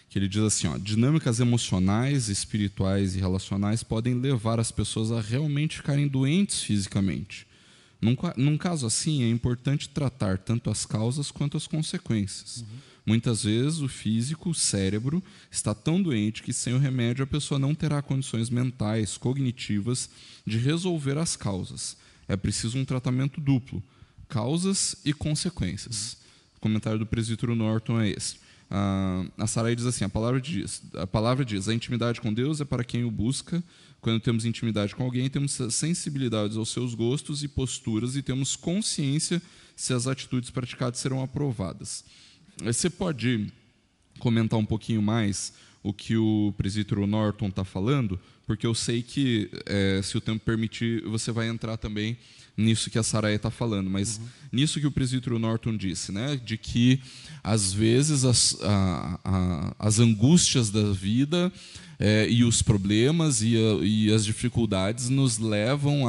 que ele diz assim, dinâmicas emocionais, espirituais e relacionais podem levar as pessoas a realmente ficarem doentes fisicamente. Num caso assim, é importante tratar tanto as causas quanto as consequências. Muitas vezes o físico, o cérebro, está tão doente que sem o remédio a pessoa não terá condições mentais, cognitivas, de resolver as causas. É preciso um tratamento duplo, causas e consequências. O comentário do presbítero Norton é esse. A Sarai diz assim, a palavra diz, a intimidade com Deus é para quem o busca. Quando temos intimidade com alguém, temos sensibilidades aos seus gostos e posturas e temos consciência se as atitudes praticadas serão aprovadas. Você pode comentar um pouquinho mais o que o presbítero Norton está falando? Porque eu sei que, se o tempo permitir, você vai entrar também nisso que a Sarai está falando, mas nisso que o presbítero Norton disse, né, de que, às vezes, as angústias da vida e os problemas e as dificuldades nos levam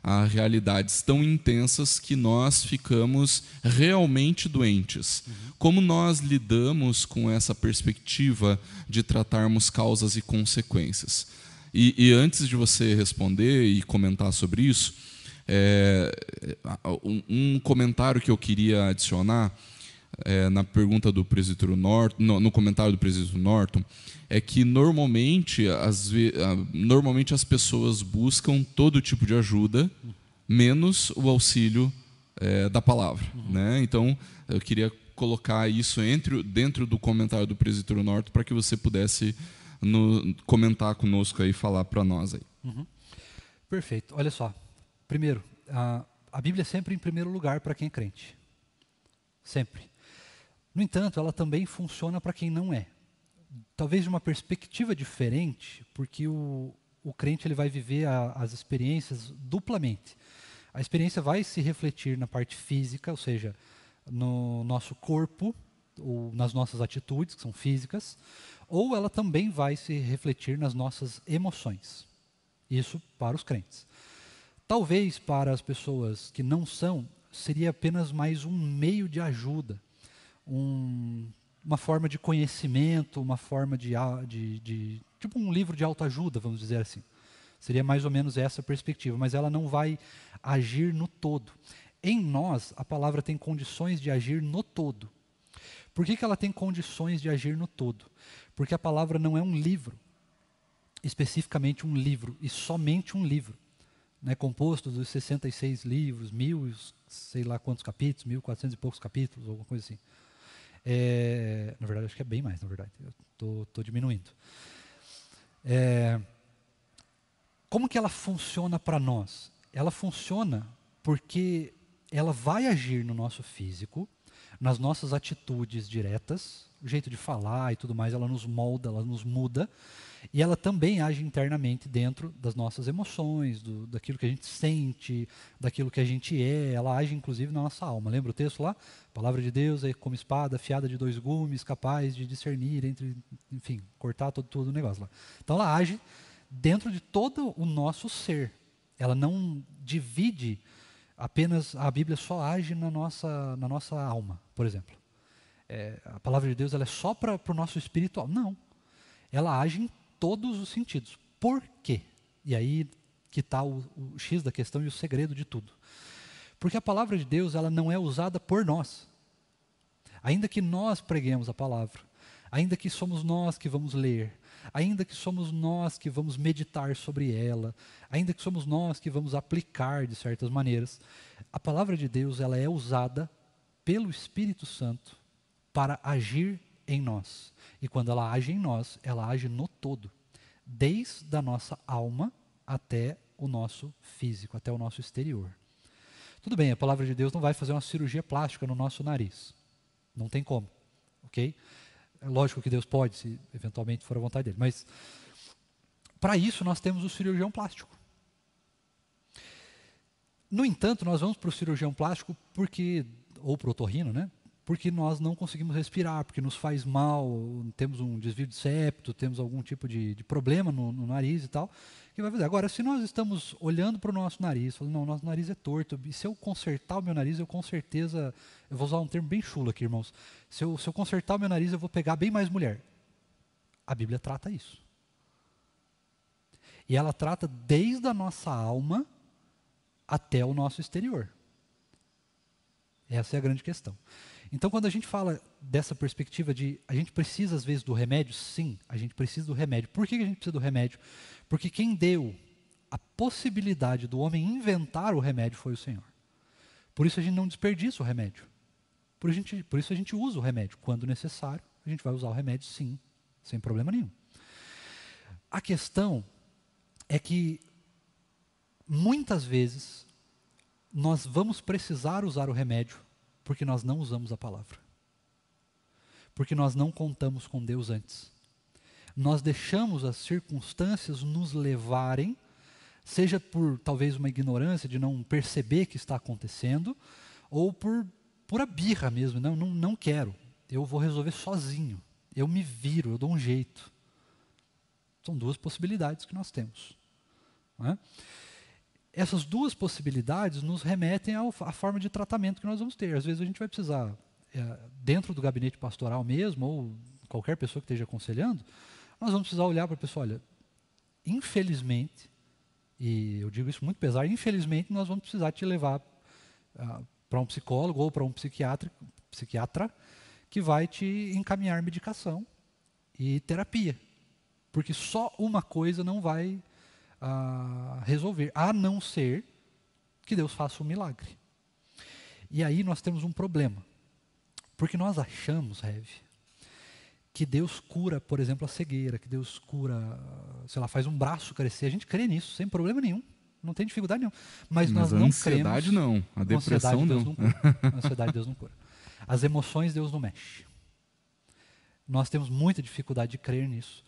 a realidades tão intensas que nós ficamos realmente doentes. Como nós lidamos com essa perspectiva de tratarmos causas e consequências? E antes de você responder e comentar sobre isso, um comentário que eu queria adicionar na pergunta do presbítero Norton, no comentário do presbítero Norton, é que normalmente as pessoas buscam todo tipo de ajuda, menos o auxílio da palavra. Né? Então, eu queria colocar isso dentro do comentário do presbítero Norton para que você pudesse comentar conosco aí e falar para nós aí. Perfeito. Olha só. Primeiro, a Bíblia é sempre em primeiro lugar para quem é crente. Sempre. No entanto, ela também funciona para quem não é. Talvez de uma perspectiva diferente, porque o crente ele vai viver as experiências duplamente. A experiência vai se refletir na parte física, ou seja, no nosso corpo, ou nas nossas atitudes, que são físicas, ou ela também vai se refletir nas nossas emoções. Isso para os crentes. Talvez para as pessoas que não são, seria apenas mais um meio de ajuda, uma forma de conhecimento, uma forma tipo um livro de autoajuda, vamos dizer assim. Seria mais ou menos essa perspectiva, mas ela não vai agir no todo. Em nós, a palavra tem condições de agir no todo. Por que ela tem condições de agir no todo? Porque a palavra não é um livro, especificamente um livro, e somente um livro. Né, composto dos 66 livros, sei lá quantos capítulos, 1.400 e poucos capítulos, alguma coisa assim. Na verdade, acho que é bem mais, na verdade. Eu estou diminuindo. Como que ela funciona para nós? Ela funciona porque ela vai agir no nosso físico, nas nossas atitudes diretas, o jeito de falar e tudo mais, ela nos molda, ela nos muda, e ela também age internamente dentro das nossas emoções, daquilo que a gente sente, daquilo que a gente é, ela age inclusive na nossa alma. Lembra o texto lá? A palavra de Deus é como espada afiada de 2 gumes, capaz de discernir entre, enfim, cortar todo o negócio lá. Então ela age dentro de todo o nosso ser. Ela não divide apenas, a Bíblia só age na nossa alma, por exemplo. A palavra de Deus ela é só para o nosso espiritual. Não. Ela age em todos os sentidos. Por quê? E aí que está o X da questão e o segredo de tudo. Porque a palavra de Deus ela não é usada por nós. Ainda que nós preguemos a palavra, ainda que somos nós que vamos ler, ainda que somos nós que vamos meditar sobre ela, ainda que somos nós que vamos aplicar de certas maneiras, a palavra de Deus ela é usada pelo Espírito Santo para agir em nós. E quando ela age em nós, ela age no todo, desde a nossa alma até o nosso físico, até o nosso exterior. Tudo bem, a palavra de Deus não vai fazer uma cirurgia plástica no nosso nariz. Não tem como, ok? É lógico que Deus pode, se eventualmente for a vontade dele. Mas, para isso, nós temos o cirurgião plástico. No entanto, nós vamos para o cirurgião plástico ou para o otorrino, né? Porque nós não conseguimos respirar, porque nos faz mal, temos um desvio de septo, temos algum tipo de problema no nariz e tal, que vai fazer. Agora, se nós estamos olhando para o nosso nariz, falando, não, nosso nariz é torto, e se eu consertar o meu nariz, eu com certeza, eu vou usar um termo bem chulo aqui, irmãos, se eu consertar o meu nariz, eu vou pegar bem mais mulher. A Bíblia trata isso. E ela trata desde a nossa alma até o nosso exterior. Essa é a grande questão. Então, quando a gente fala dessa perspectiva de a gente precisa, às vezes, do remédio, sim, a gente precisa do remédio. Por que a gente precisa do remédio? Porque quem deu a possibilidade do homem inventar o remédio foi o Senhor. Por isso a gente não desperdiça o remédio. Por isso a gente usa o remédio. Quando necessário, a gente vai usar o remédio, sim, sem problema nenhum. A questão é que, muitas vezes, nós vamos precisar usar o remédio porque nós não usamos a palavra. Porque nós não contamos com Deus antes. Nós deixamos as circunstâncias nos levarem, seja por talvez uma ignorância de não perceber que está acontecendo, ou por pura birra mesmo, não quero, eu vou resolver sozinho, eu me viro, eu dou um jeito. São duas possibilidades que nós temos. Não é? Essas duas possibilidades nos remetem à forma de tratamento que nós vamos ter. Às vezes a gente vai precisar, dentro do gabinete pastoral mesmo, ou qualquer pessoa que esteja aconselhando, nós vamos precisar olhar para a pessoa, olha, infelizmente, e eu digo isso muito pesado, infelizmente nós vamos precisar te levar para um psicólogo ou para um psiquiatra que vai te encaminhar medicação e terapia. Porque só uma coisa não vai resolver, a não ser que Deus faça um milagre. E aí nós temos um problema, porque nós achamos, Rev, que Deus cura, por exemplo, a cegueira, que Deus cura, sei lá, faz um braço crescer, a gente crê nisso, sem problema nenhum, não tem dificuldade nenhuma, mas nós não cremos. A ansiedade não, a depressão não. A ansiedade Deus não cura. As emoções Deus não mexe. Nós temos muita dificuldade de crer nisso.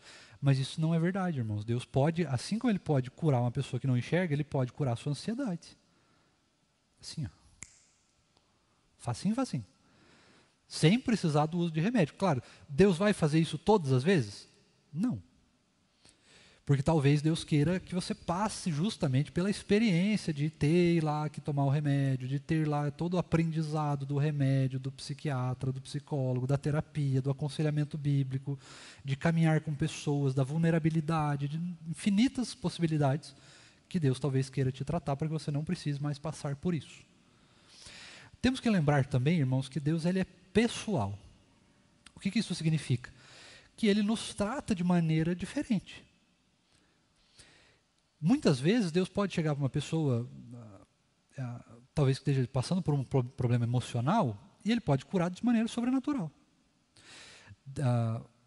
Mas isso não é verdade, irmãos. Deus pode, assim como Ele pode curar uma pessoa que não enxerga, Ele pode curar a sua ansiedade. Assim, ó. Facinho, facinho. Sem precisar do uso de remédio. Claro, Deus vai fazer isso todas as vezes? Não. Porque talvez Deus queira que você passe justamente pela experiência de ter lá que tomar o remédio, de ter lá todo o aprendizado do remédio, do psiquiatra, do psicólogo, da terapia, do aconselhamento bíblico, de caminhar com pessoas, da vulnerabilidade, de infinitas possibilidades que Deus talvez queira te tratar para que você não precise mais passar por isso. Temos que lembrar também, irmãos, que Deus ele é pessoal. O que isso significa? Que Ele nos trata de maneira diferente. Muitas vezes Deus pode chegar para uma pessoa, talvez que esteja passando por um problema emocional, e Ele pode curar de maneira sobrenatural.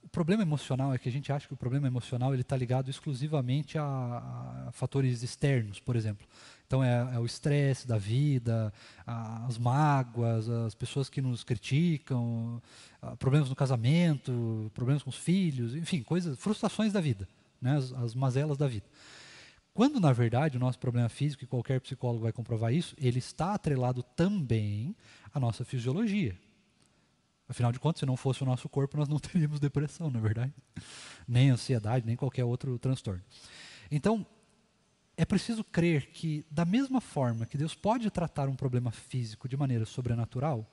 O problema emocional é que a gente acha que o problema emocional ele está ligado exclusivamente a fatores externos, por exemplo. Então é o estresse da vida, as mágoas, as pessoas que nos criticam, problemas no casamento, problemas com os filhos, enfim, coisas, frustrações da vida, né, as mazelas da vida. Quando, na verdade, o nosso problema físico, e qualquer psicólogo vai comprovar isso, ele está atrelado também à nossa fisiologia. Afinal de contas, se não fosse o nosso corpo, nós não teríamos depressão, não é verdade? Nem ansiedade, nem qualquer outro transtorno. Então, é preciso crer que, da mesma forma que Deus pode tratar um problema físico de maneira sobrenatural,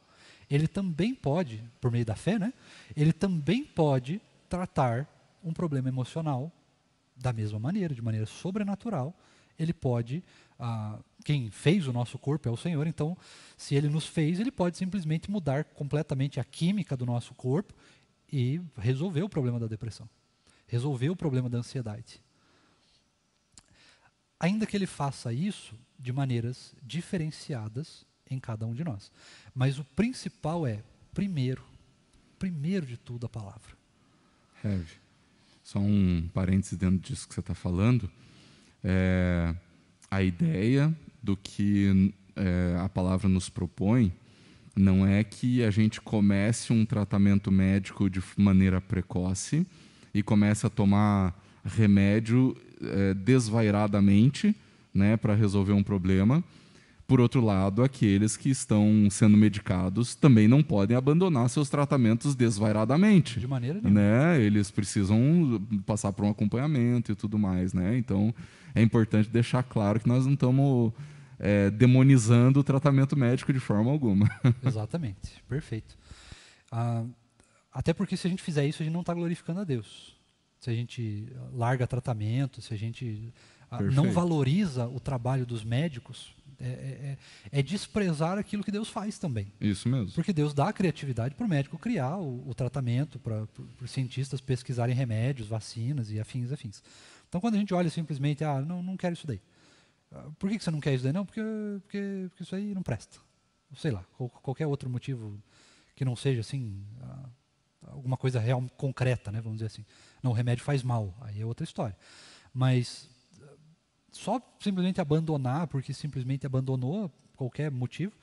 Ele também pode, por meio da fé, né? Ele também pode tratar um problema emocional da mesma maneira, de maneira sobrenatural. Ele pode... quem fez o nosso corpo é o Senhor, então, se Ele nos fez, Ele pode simplesmente mudar completamente a química do nosso corpo e resolver o problema da depressão, resolver o problema da ansiedade. Ainda que Ele faça isso de maneiras diferenciadas em cada um de nós. Mas o principal é, primeiro de tudo, a palavra. Heavy. Só um parênteses dentro disso que você está falando. A ideia do que a palavra nos propõe não é que a gente comece um tratamento médico de maneira precoce e comece a tomar remédio desvairadamente, né, para resolver um problema. Por outro lado, aqueles que estão sendo medicados também não podem abandonar seus tratamentos desvairadamente. De maneira nenhuma. Né? Eles precisam passar por um acompanhamento e tudo mais. Né? Então, é importante deixar claro que nós não estamos demonizando o tratamento médico de forma alguma. Exatamente, perfeito. Até porque se a gente fizer isso, a gente não está glorificando a Deus. Se a gente larga tratamento, se a gente não valoriza o trabalho dos médicos, é desprezar aquilo que Deus faz também. Isso mesmo. Porque Deus dá a criatividade para o médico criar o tratamento, para os cientistas pesquisarem remédios, vacinas e afins. Então, quando a gente olha simplesmente, não quero isso daí. Por que você não quer isso daí? Não, porque isso aí não presta. Sei lá, qualquer outro motivo que não seja assim, alguma coisa real, concreta, né, vamos dizer assim. Não, o remédio faz mal, aí é outra história. Mas só simplesmente abandonar, porque simplesmente abandonou qualquer motivo,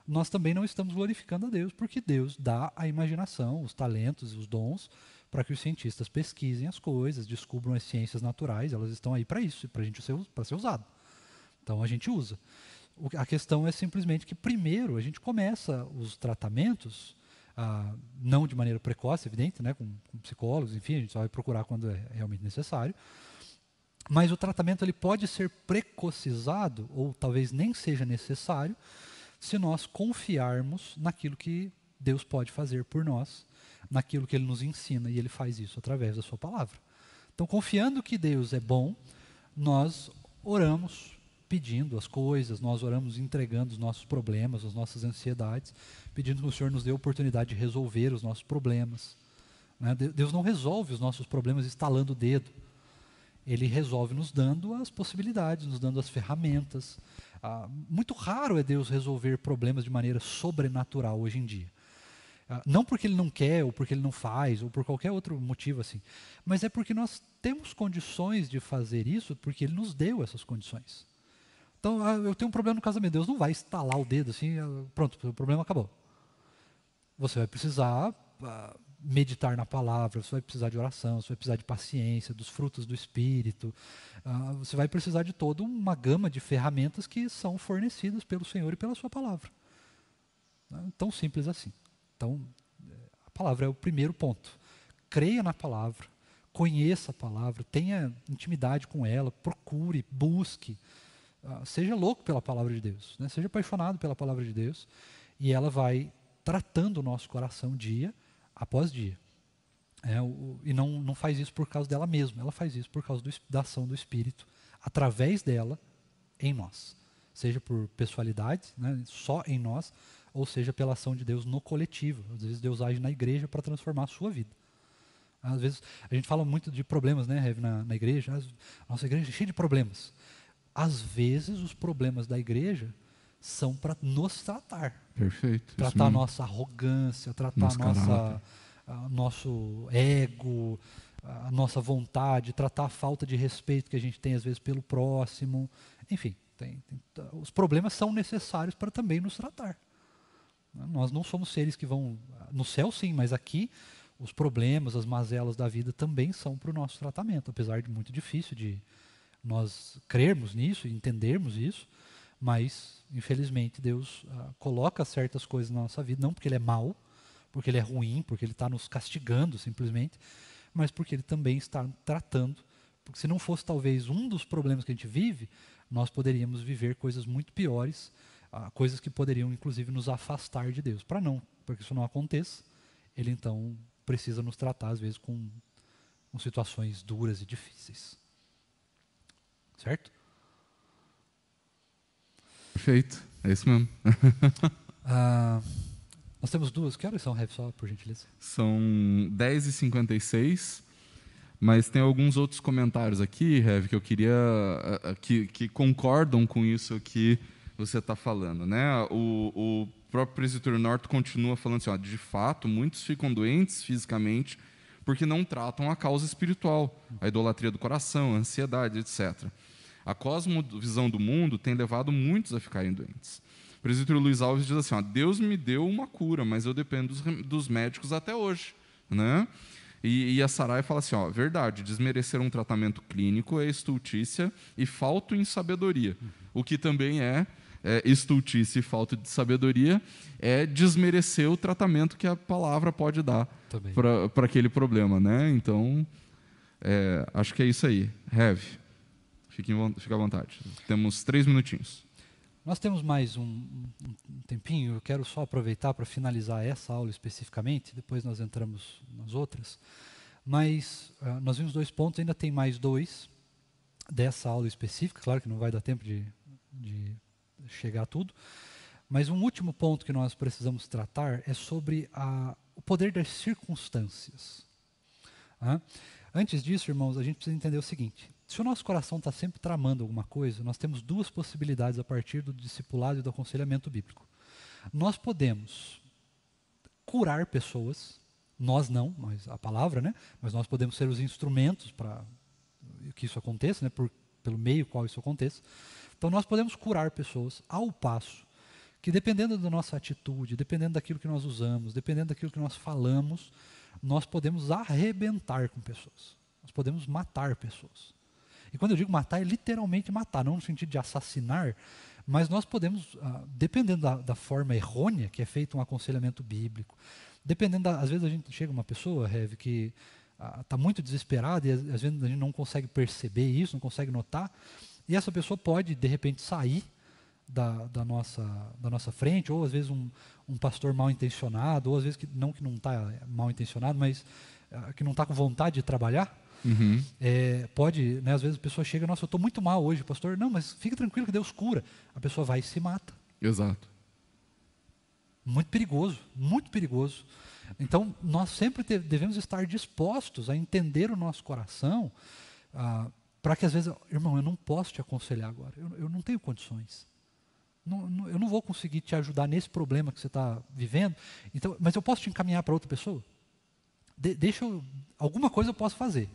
nós também não estamos glorificando a Deus, porque Deus dá a imaginação, os talentos, os dons, para que os cientistas pesquisem as coisas, descubram as ciências naturais, elas estão aí para isso, para ser usado. Então a gente usa. A questão é simplesmente que primeiro a gente começa os tratamentos, não de maneira precoce, evidente, né, com psicólogos, enfim, a gente só vai procurar quando é realmente necessário. Mas o tratamento ele pode ser precocizado, ou talvez nem seja necessário, se nós confiarmos naquilo que Deus pode fazer por nós, naquilo que Ele nos ensina, e Ele faz isso através da sua palavra. Então, confiando que Deus é bom, nós oramos pedindo as coisas, nós oramos entregando os nossos problemas, as nossas ansiedades, pedindo que o Senhor nos dê a oportunidade de resolver os nossos problemas. Né? Deus não resolve os nossos problemas estalando o dedo. Ele resolve nos dando as possibilidades, nos dando as ferramentas. Muito raro é Deus resolver problemas de maneira sobrenatural hoje em dia. Não porque Ele não quer, ou porque Ele não faz, ou por qualquer outro motivo assim. Mas é porque nós temos condições de fazer isso, porque Ele nos deu essas condições. Então, eu tenho um problema no casamento. Deus não vai estalar o dedo assim, pronto, o problema acabou. Você vai precisar meditar na palavra, você vai precisar de oração, você vai precisar de paciência, dos frutos do Espírito. Você vai precisar de toda uma gama de ferramentas que são fornecidas pelo Senhor e pela sua palavra. Tão simples assim. Então, a palavra é o primeiro ponto. Creia na palavra, conheça a palavra, tenha intimidade com ela, procure, busque. Seja louco pela palavra de Deus, né? Seja apaixonado pela palavra de Deus, e ela vai tratando o nosso coração dia após dia. E não faz isso por causa dela mesma, ela faz isso por causa da ação do Espírito, através dela, em nós. Seja por pessoalidade, né, só em nós, ou seja pela ação de Deus no coletivo. Às vezes Deus age na igreja para transformar a sua vida. Às vezes a gente fala muito de problemas, né, Rev, na igreja. Nossa igreja é cheia de problemas. Às vezes os problemas da igreja são para nos tratar. Perfeito. Tratar a nossa arrogância, tratar a nossa nosso ego, a nossa vontade, tratar a falta de respeito que a gente tem às vezes pelo próximo. Enfim, os problemas são necessários para também nos tratar. Nós não somos seres que vão... No céu sim, mas aqui os problemas, as mazelas da vida também são para o nosso tratamento, apesar de muito difícil de nós crermos nisso e entendermos isso, mas infelizmente Deus coloca certas coisas na nossa vida, não porque Ele é mau, porque Ele é ruim, porque Ele está nos castigando simplesmente, mas porque Ele também está tratando, porque se não fosse talvez um dos problemas que a gente vive, nós poderíamos viver coisas muito piores, coisas que poderiam inclusive nos afastar de Deus. Para que isso não aconteça, Ele então precisa nos tratar às vezes com situações duras e difíceis. Certo? Perfeito, é isso mesmo. Nós temos duas. Que horas são, Rev, só por gentileza? São 10h56, mas tem alguns outros comentários aqui, Rev, que eu queria... que concordam com isso que você está falando, né? O próprio presbítero Norton continua falando assim, de fato, muitos ficam doentes fisicamente porque não tratam a causa espiritual, a idolatria do coração, a ansiedade, etc. A cosmovisão do mundo tem levado muitos a ficarem doentes. O presbítero Luiz Alves diz assim, Deus me deu uma cura, mas eu dependo dos médicos até hoje, né? E a Sarai fala assim, verdade, desmerecer um tratamento clínico é estultícia e falta em sabedoria. O que também é estultícia e falta de sabedoria é desmerecer o tratamento que a palavra pode dar para aquele problema, né? Então, acho que é isso aí. Rev, fique à vontade. Temos 3 minutinhos. Nós temos mais um tempinho, eu quero só aproveitar para finalizar essa aula especificamente, depois nós entramos nas outras, mas nós vimos 2 pontos, ainda tem mais 2 dessa aula específica, claro que não vai dar tempo de chegar a tudo, mas um último ponto que nós precisamos tratar é sobre o poder das circunstâncias. Antes disso, irmãos, a gente precisa entender o seguinte, se o nosso coração está sempre tramando alguma coisa, nós temos 2 possibilidades a partir do discipulado e do aconselhamento bíblico. Nós podemos curar pessoas, nós não, mas a palavra, né? Mas nós podemos ser os instrumentos para que isso aconteça, né? Pelo meio qual isso aconteça. Então nós podemos curar pessoas ao passo que, dependendo da nossa atitude, dependendo daquilo que nós usamos, dependendo daquilo que nós falamos, nós podemos arrebentar com pessoas. Nós podemos matar pessoas. E quando eu digo matar, é literalmente matar, não no sentido de assassinar, mas nós podemos, dependendo da forma errônea que é feito um aconselhamento bíblico, dependendo, às vezes a gente chega uma pessoa, Rev, que está muito desesperada e às vezes a gente não consegue perceber isso, não consegue notar, e essa pessoa pode, de repente, sair da nossa frente, ou às vezes um pastor mal intencionado, ou às vezes que não está mal intencionado, mas que não está com vontade de trabalhar. Pode, né, às vezes a pessoa chega, nossa, eu estou muito mal hoje, pastor. Não, mas fica tranquilo que Deus cura. A pessoa vai e se mata. Exato. Muito perigoso, muito perigoso. Então, nós sempre devemos estar dispostos a entender o nosso coração, para que às vezes, irmão, eu não posso te aconselhar agora, eu não tenho condições. Eu não vou conseguir te ajudar nesse problema que você está vivendo, então, mas eu posso te encaminhar para outra pessoa? Alguma coisa eu posso fazer.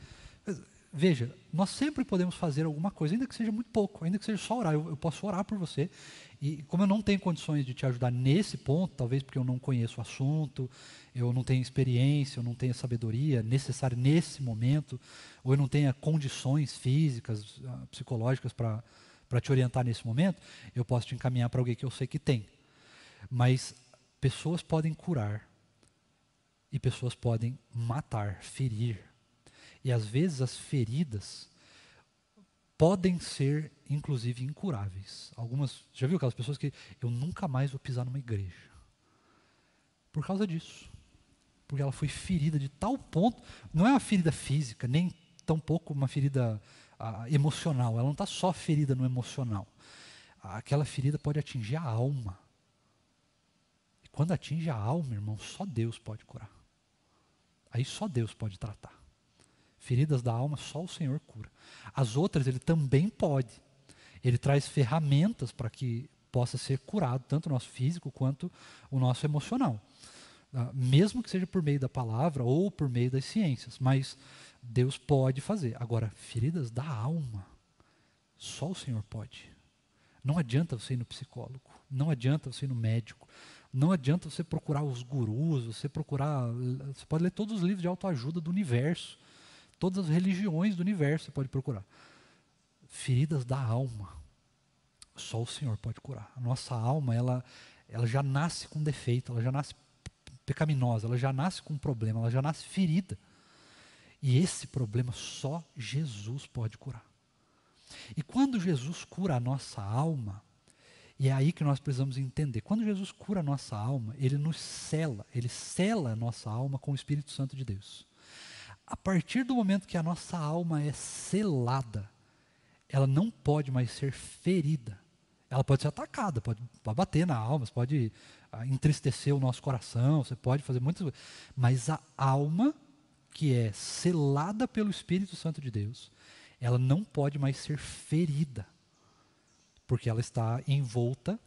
Veja, nós sempre podemos fazer alguma coisa, ainda que seja muito pouco, ainda que seja só orar. Eu posso orar por você, e como eu não tenho condições de te ajudar nesse ponto, talvez porque eu não conheço o assunto, eu não tenho experiência, eu não tenho sabedoria necessária nesse momento, ou eu não tenho condições físicas, psicológicas para te orientar nesse momento, eu posso te encaminhar para alguém que eu sei que tem. Mas pessoas podem curar, e pessoas podem matar, ferir. E às vezes as feridas podem ser, inclusive, incuráveis. Algumas, já viu aquelas pessoas que eu nunca mais vou pisar numa igreja? Por causa disso. Porque ela foi ferida de tal ponto, não é uma ferida física, nem tampouco uma ferida emocional. Ela não está só ferida no emocional. Aquela ferida pode atingir a alma. E quando atinge a alma, irmão, só Deus pode curar. Aí só Deus pode tratar. Feridas da alma, só o Senhor cura. As outras, Ele também pode. Ele traz ferramentas para que possa ser curado, tanto o nosso físico quanto o nosso emocional. mesmo que seja por meio da palavra ou por meio das ciências, mas Deus pode fazer. Agora, feridas da alma, só o Senhor pode. Não adianta você ir no psicólogo, não adianta você ir no médico, não adianta você procurar os gurus, você pode ler todos os livros de autoajuda do universo, todas as religiões do universo você pode procurar. Feridas da alma, só o Senhor pode curar. A nossa alma, ela já nasce com defeito, ela já nasce pecaminosa, ela já nasce com um problema, ela já nasce ferida. E esse problema só Jesus pode curar. E quando Jesus cura a nossa alma, e é aí que nós precisamos entender, quando Jesus cura a nossa alma, ele nos sela, ele sela a nossa alma com o Espírito Santo de Deus. A partir do momento que a nossa alma é selada, ela não pode mais ser ferida. Ela pode ser atacada, pode bater na alma, pode entristecer o nosso coração, você pode fazer muitas coisas. Mas a alma que é selada pelo Espírito Santo de Deus, ela não pode mais ser ferida, porque ela está envolta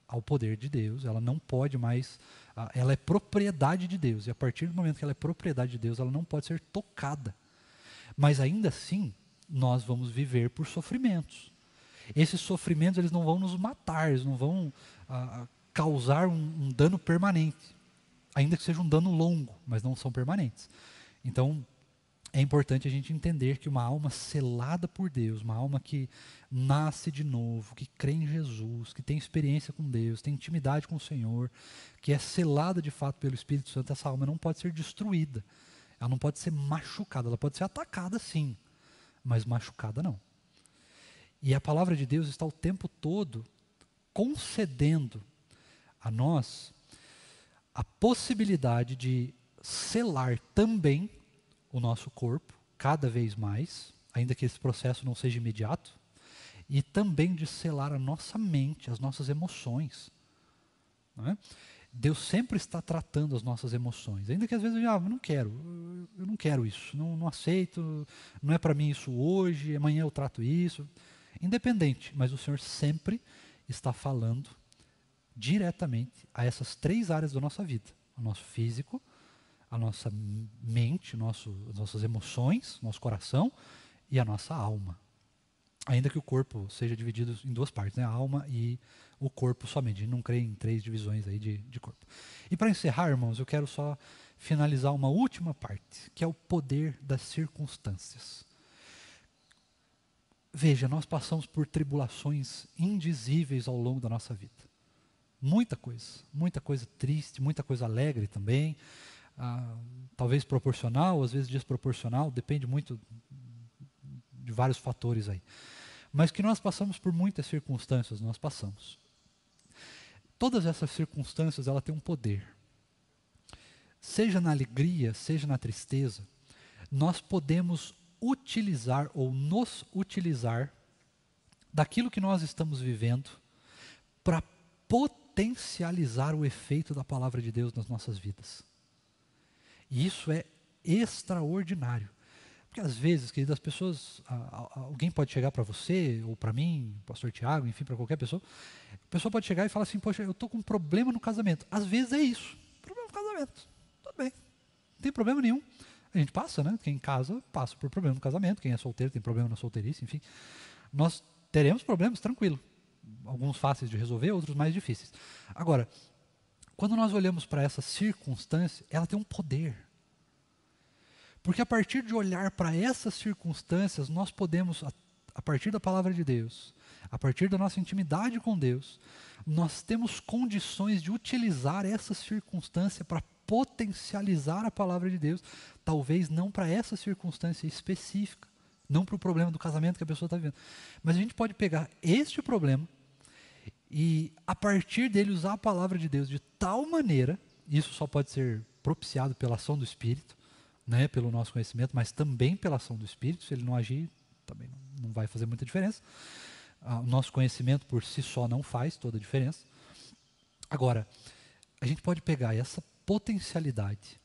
ao poder de Deus, ela não pode mais, ela é propriedade de Deus, e a partir do momento que ela é propriedade de Deus, ela não pode ser tocada. Mas ainda assim, nós vamos viver por sofrimentos. Esses sofrimentos, eles não vão nos matar, eles não vão causar um dano permanente, ainda que seja um dano longo, mas não são permanentes. Então, é importante a gente entender que uma alma selada por Deus, uma alma que nasce de novo, que crê em Jesus, que tem experiência com Deus, tem intimidade com o Senhor, que é selada de fato pelo Espírito Santo, essa alma não pode ser destruída, ela não pode ser machucada, ela pode ser atacada sim, mas machucada não. E a palavra de Deus está o tempo todo concedendo a nós a possibilidade de selar também o nosso corpo, cada vez mais, ainda que esse processo não seja imediato, e também de selar a nossa mente, as nossas emoções. Não é? Deus sempre está tratando as nossas emoções, ainda que às vezes eu não quero isso, não aceito, não é para mim isso hoje, amanhã eu trato isso, independente, mas o Senhor sempre está falando diretamente a essas 3 áreas da nossa vida, o nosso físico, a nossa mente, as nossas emoções, nosso coração e a nossa alma. Ainda que o corpo seja dividido em 2 partes, né? A alma e o corpo somente. A gente não crê em 3 divisões aí de corpo. E para encerrar, irmãos, eu quero só finalizar uma última parte, que é o poder das circunstâncias. Veja, nós passamos por tribulações indizíveis ao longo da nossa vida. Muita coisa triste, muita coisa alegre também. Talvez proporcional, às vezes desproporcional, depende muito de vários fatores aí. Mas que nós passamos por muitas circunstâncias, nós passamos. Todas essas circunstâncias, ela tem um poder. Seja na alegria, seja na tristeza, nós podemos utilizar ou nos utilizar daquilo que nós estamos vivendo para potencializar o efeito da palavra de Deus nas nossas vidas. E isso é extraordinário. Porque às vezes, queridas, as pessoas, alguém pode chegar para você, ou para mim, pastor Tiago, enfim, para qualquer pessoa, a pessoa pode chegar e falar assim, poxa, eu estou com um problema no casamento. Às vezes é isso, problema no casamento. Tudo bem, não tem problema nenhum. A gente passa, né? Quem casa, passa por problema no casamento. Quem é solteiro tem problema na solteirice, enfim. Nós teremos problemas, tranquilo. Alguns fáceis de resolver, outros mais difíceis. Agora, quando nós olhamos para essa circunstância, ela tem um poder. Porque a partir de olhar para essas circunstâncias, nós podemos, a partir da palavra de Deus, a partir da nossa intimidade com Deus, nós temos condições de utilizar essa circunstância para potencializar a palavra de Deus, talvez não para essa circunstância específica, não para o problema do casamento que a pessoa está vivendo, mas a gente pode pegar este problema e a partir dele usar a palavra de Deus de tal maneira, isso só pode ser propiciado pela ação do Espírito, né, pelo nosso conhecimento, mas também pela ação do Espírito. Se ele não agir, também não vai fazer muita diferença. O nosso conhecimento por si só não faz toda a diferença. Agora, a gente pode pegar essa potencialidade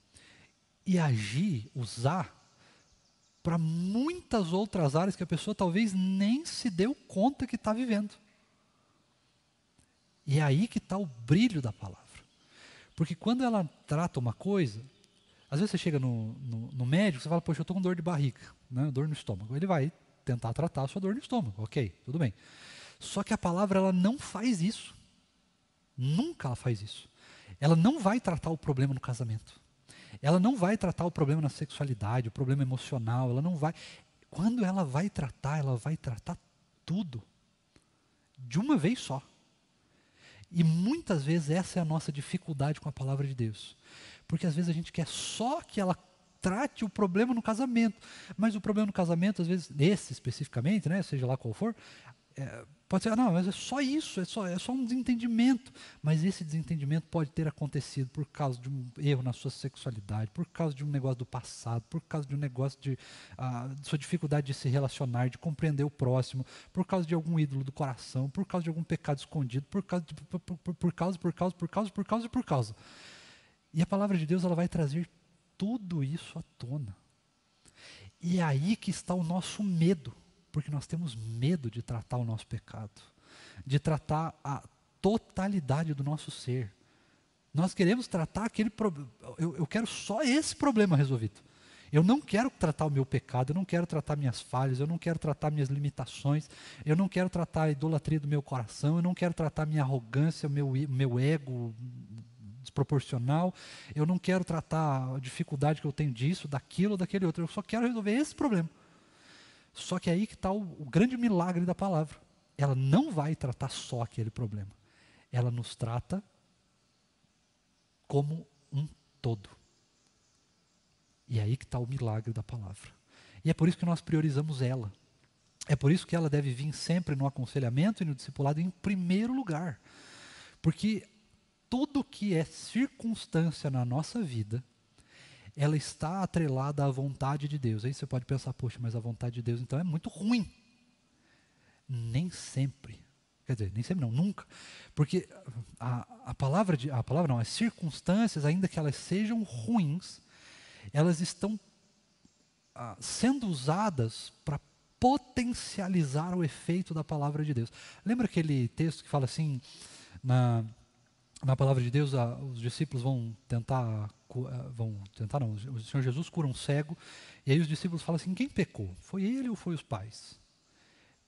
e agir, usar para muitas outras áreas que a pessoa talvez nem se deu conta que está vivendo. E é aí que está o brilho da palavra. Porque quando ela trata uma coisa, às vezes você chega no médico, você fala, poxa, eu estou com dor de barriga, né, dor no estômago. Ele vai tentar tratar a sua dor no estômago, ok, tudo bem. Só que a palavra, ela não faz isso. Nunca ela faz isso. Ela não vai tratar o problema no casamento. Ela não vai tratar o problema na sexualidade, o problema emocional, ela não vai. Quando ela vai tratar tudo, de uma vez só. E muitas vezes essa é a nossa dificuldade com a palavra de Deus. Porque às vezes a gente quer só que ela trate o problema no casamento. Mas o problema no casamento, às vezes, esse especificamente, né, seja lá qual for, pode ser, não, mas é só isso, é só um desentendimento. Mas esse desentendimento pode ter acontecido por causa de um erro na sua sexualidade, por causa de um negócio do passado, por causa de um negócio de sua dificuldade de se relacionar, de compreender o próximo, por causa de algum ídolo do coração, por causa de algum pecado escondido, por causa. E a palavra de Deus, ela vai trazer tudo isso à tona. E é aí que está o nosso medo. Porque nós temos medo de tratar o nosso pecado, de tratar a totalidade do nosso ser. Nós queremos tratar aquele problema. Eu quero só esse problema resolvido. Eu não quero tratar o meu pecado, eu não quero tratar minhas falhas, eu não quero tratar minhas limitações, eu não quero tratar a idolatria do meu coração, eu não quero tratar minha arrogância, meu ego desproporcional, eu não quero tratar a dificuldade que eu tenho disso, daquilo ou daquele outro. Eu só quero resolver esse problema. Só que aí que está o grande milagre da palavra. Ela não vai tratar só aquele problema. Ela nos trata como um todo. E é aí que está o milagre da palavra. E é por isso que nós priorizamos ela. É por isso que ela deve vir sempre no aconselhamento e no discipulado em primeiro lugar. Porque tudo que é circunstância na nossa vida, ela está atrelada à vontade de Deus. Aí você pode pensar, poxa, mas a vontade de Deus então é muito ruim. Nem sempre. Quer dizer, nem sempre não, nunca. Porque as circunstâncias, ainda que elas sejam ruins, elas estão sendo usadas para potencializar o efeito da palavra de Deus. Lembra aquele texto que fala assim, na palavra de Deus, os discípulos vão tentar não, o Senhor Jesus cura um cego, e aí os discípulos falam assim, quem pecou? Foi ele ou foi os pais?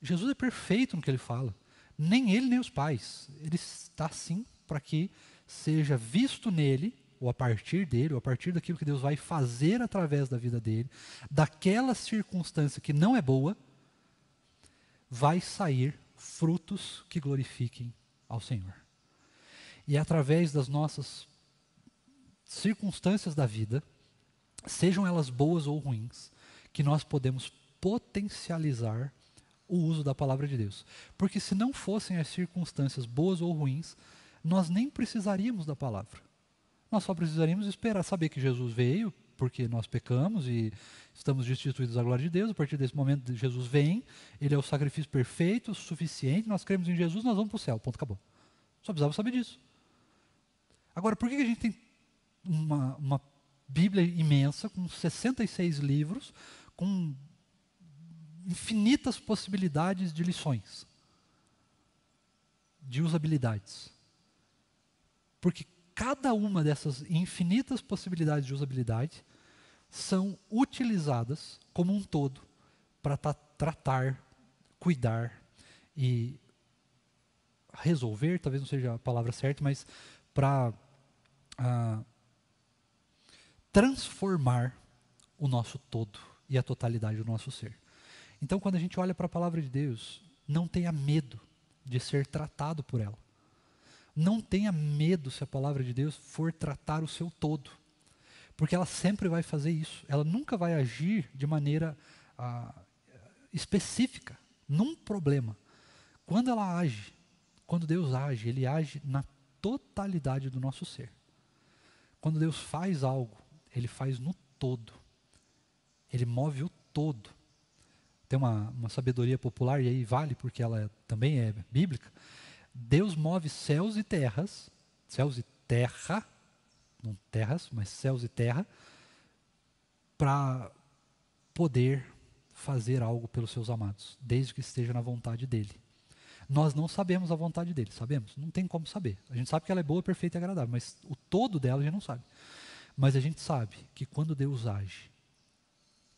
Jesus é perfeito no que ele fala, nem ele nem os pais, ele está sim para que seja visto nele, ou a partir dele, ou a partir daquilo que Deus vai fazer através da vida dele, daquela circunstância que não é boa, vai sair frutos que glorifiquem ao Senhor. E é através das nossas circunstâncias da vida, sejam elas boas ou ruins, que nós podemos potencializar o uso da palavra de Deus. Porque se não fossem as circunstâncias boas ou ruins, nós nem precisaríamos da palavra. Nós só precisaríamos esperar, saber que Jesus veio, porque nós pecamos e estamos destituídos da glória de Deus. A partir desse momento, Jesus vem, ele é o sacrifício perfeito, suficiente, nós cremos em Jesus, nós vamos para o céu, ponto, acabou. Só precisava saber disso. Agora, por que a gente tem uma Bíblia imensa, com 66 livros, com infinitas possibilidades de lições, de usabilidades? Porque cada uma dessas infinitas possibilidades de usabilidade são utilizadas como um todo para tratar, cuidar e resolver, talvez não seja a palavra certa, mas para transformar o nosso todo e a totalidade do nosso ser. Então, quando a gente olha para a palavra de Deus, não tenha medo de ser tratado por ela. Não tenha medo se a palavra de Deus for tratar o seu todo. Porque ela sempre vai fazer isso. Ela nunca vai agir de maneira específica num problema. Quando ela age, quando Deus age, Ele age na totalidade do nosso ser. Quando Deus faz algo, Ele faz no todo. Ele move o todo. Tem uma sabedoria popular, e aí vale porque ela também é bíblica. Deus move céus e terra, não terras, mas céus e terra, para poder fazer algo pelos seus amados, desde que esteja na vontade dEle. Nós não sabemos a vontade dele, sabemos? Não tem como saber. A gente sabe que ela é boa, perfeita e agradável, mas o todo dela a gente não sabe. Mas a gente sabe que quando Deus age,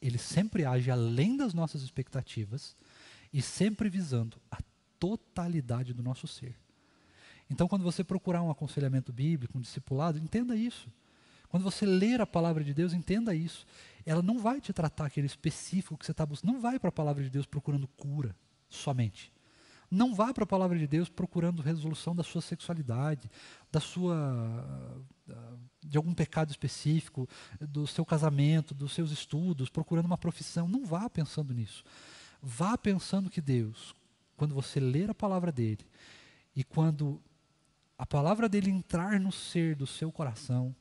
Ele sempre age além das nossas expectativas e sempre visando a totalidade do nosso ser. Então, quando você procurar um aconselhamento bíblico, um discipulado, entenda isso. Quando você ler a palavra de Deus, entenda isso. Ela não vai te tratar aquele específico que você está buscando. Não vai para a palavra de Deus procurando cura somente. Não vá para a palavra de Deus procurando resolução da sua sexualidade, de algum pecado específico, do seu casamento, dos seus estudos, procurando uma profissão. Não vá pensando nisso. Vá pensando que Deus, quando você ler a palavra dele, e quando a palavra dele entrar no ser do seu coração,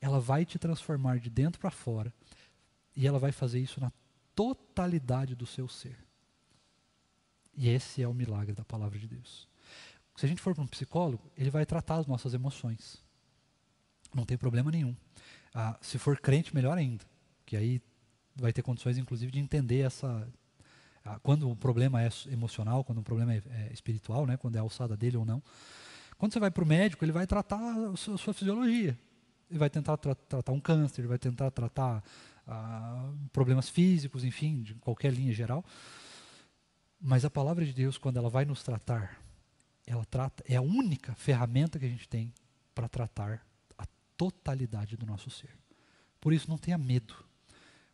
ela vai te transformar de dentro para fora, e ela vai fazer isso na totalidade do seu ser. E esse é o milagre da palavra de Deus. Se a gente for para um psicólogo, ele vai tratar as nossas emoções. Não tem problema nenhum. Se for crente, melhor ainda. Que aí vai ter condições, inclusive, de entender quando o problema é emocional, quando o problema é espiritual, né, quando é a alçada dele ou não. Quando você vai para o médico, ele vai tratar a sua fisiologia. Ele vai tentar tratar um câncer, ele vai tentar tratar problemas físicos, enfim, de qualquer linha geral. Mas a palavra de Deus, quando ela vai nos tratar, é a única ferramenta que a gente tem para tratar a totalidade do nosso ser. Por isso, não tenha medo.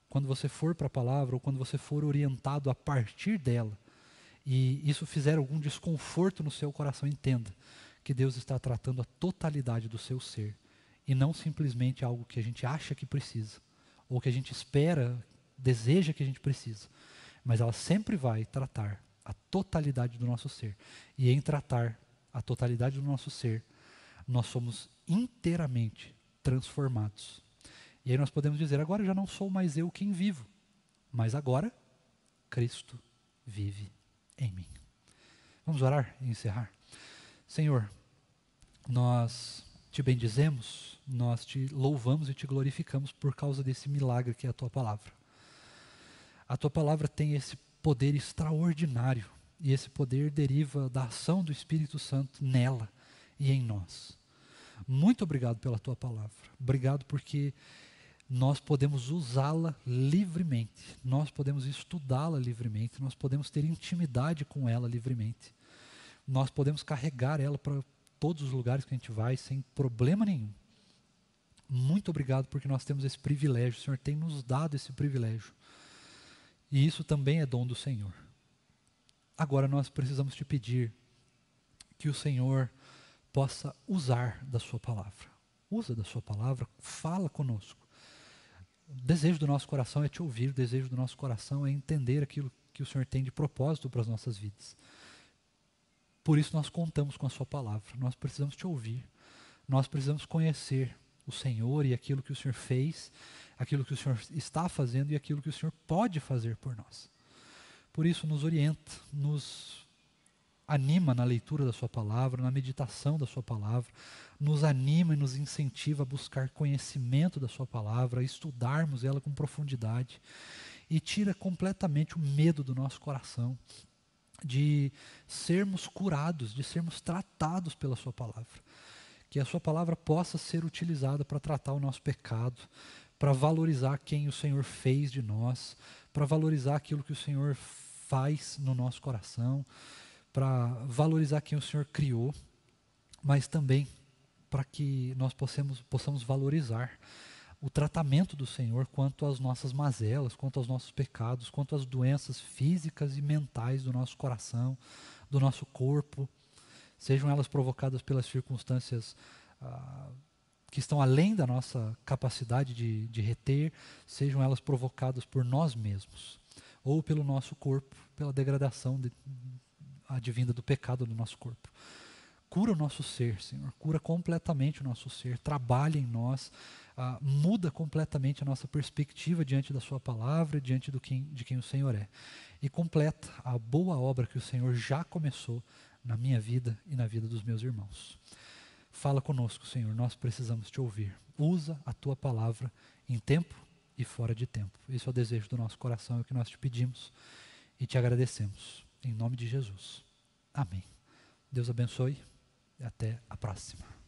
Quando você for para a palavra, ou quando você for orientado a partir dela, e isso fizer algum desconforto no seu coração, entenda que Deus está tratando a totalidade do seu ser, e não simplesmente algo que a gente acha que precisa, ou que a gente espera, deseja que a gente precisa. Mas ela sempre vai tratar a totalidade do nosso ser. E em tratar a totalidade do nosso ser, nós somos inteiramente transformados. E aí nós podemos dizer, agora já não sou mais eu quem vivo, mas agora Cristo vive em mim. Vamos orar e encerrar? Senhor, nós te bendizemos, nós te louvamos e te glorificamos por causa desse milagre que é a tua palavra. A tua palavra tem esse poder extraordinário, e esse poder deriva da ação do Espírito Santo nela e em nós. Muito obrigado pela tua palavra. Obrigado porque nós podemos usá-la livremente, nós podemos estudá-la livremente, nós podemos ter intimidade com ela livremente. Nós podemos carregar ela para todos os lugares que a gente vai sem problema nenhum. Muito obrigado porque nós temos esse privilégio, o Senhor tem nos dado esse privilégio. E isso também é dom do Senhor. Agora nós precisamos te pedir que o Senhor possa usar da sua palavra. Usa da sua palavra, fala conosco. O desejo do nosso coração é te ouvir, o desejo do nosso coração é entender aquilo que o Senhor tem de propósito para as nossas vidas. Por isso nós contamos com a sua palavra, nós precisamos te ouvir, nós precisamos conhecer o Senhor e aquilo que o Senhor fez, aquilo que o Senhor está fazendo e aquilo que o Senhor pode fazer por nós. Por isso nos orienta, nos anima na leitura da sua palavra, na meditação da sua palavra, nos anima e nos incentiva a buscar conhecimento da sua palavra, a estudarmos ela com profundidade, e tira completamente o medo do nosso coração de sermos curados, de sermos tratados pela sua palavra. Que a sua palavra possa ser utilizada para tratar o nosso pecado, para valorizar quem o Senhor fez de nós, para valorizar aquilo que o Senhor faz no nosso coração, para valorizar quem o Senhor criou, mas também para que nós possamos valorizar o tratamento do Senhor quanto às nossas mazelas, quanto aos nossos pecados, quanto às doenças físicas e mentais do nosso coração, do nosso corpo, sejam elas provocadas pelas circunstâncias que estão além da nossa capacidade de reter, sejam elas provocadas por nós mesmos, ou pelo nosso corpo, pela degradação advinda do pecado do nosso corpo. Cura o nosso ser, Senhor, cura completamente o nosso ser, trabalha em nós, muda completamente a nossa perspectiva diante da sua palavra, diante de quem o Senhor é. E completa a boa obra que o Senhor já começou na minha vida e na vida dos meus irmãos. Fala conosco, Senhor, nós precisamos te ouvir. Usa a tua palavra em tempo e fora de tempo. Esse é o desejo do nosso coração, é o que nós te pedimos e te agradecemos. Em nome de Jesus. Amém. Deus abençoe e até a próxima.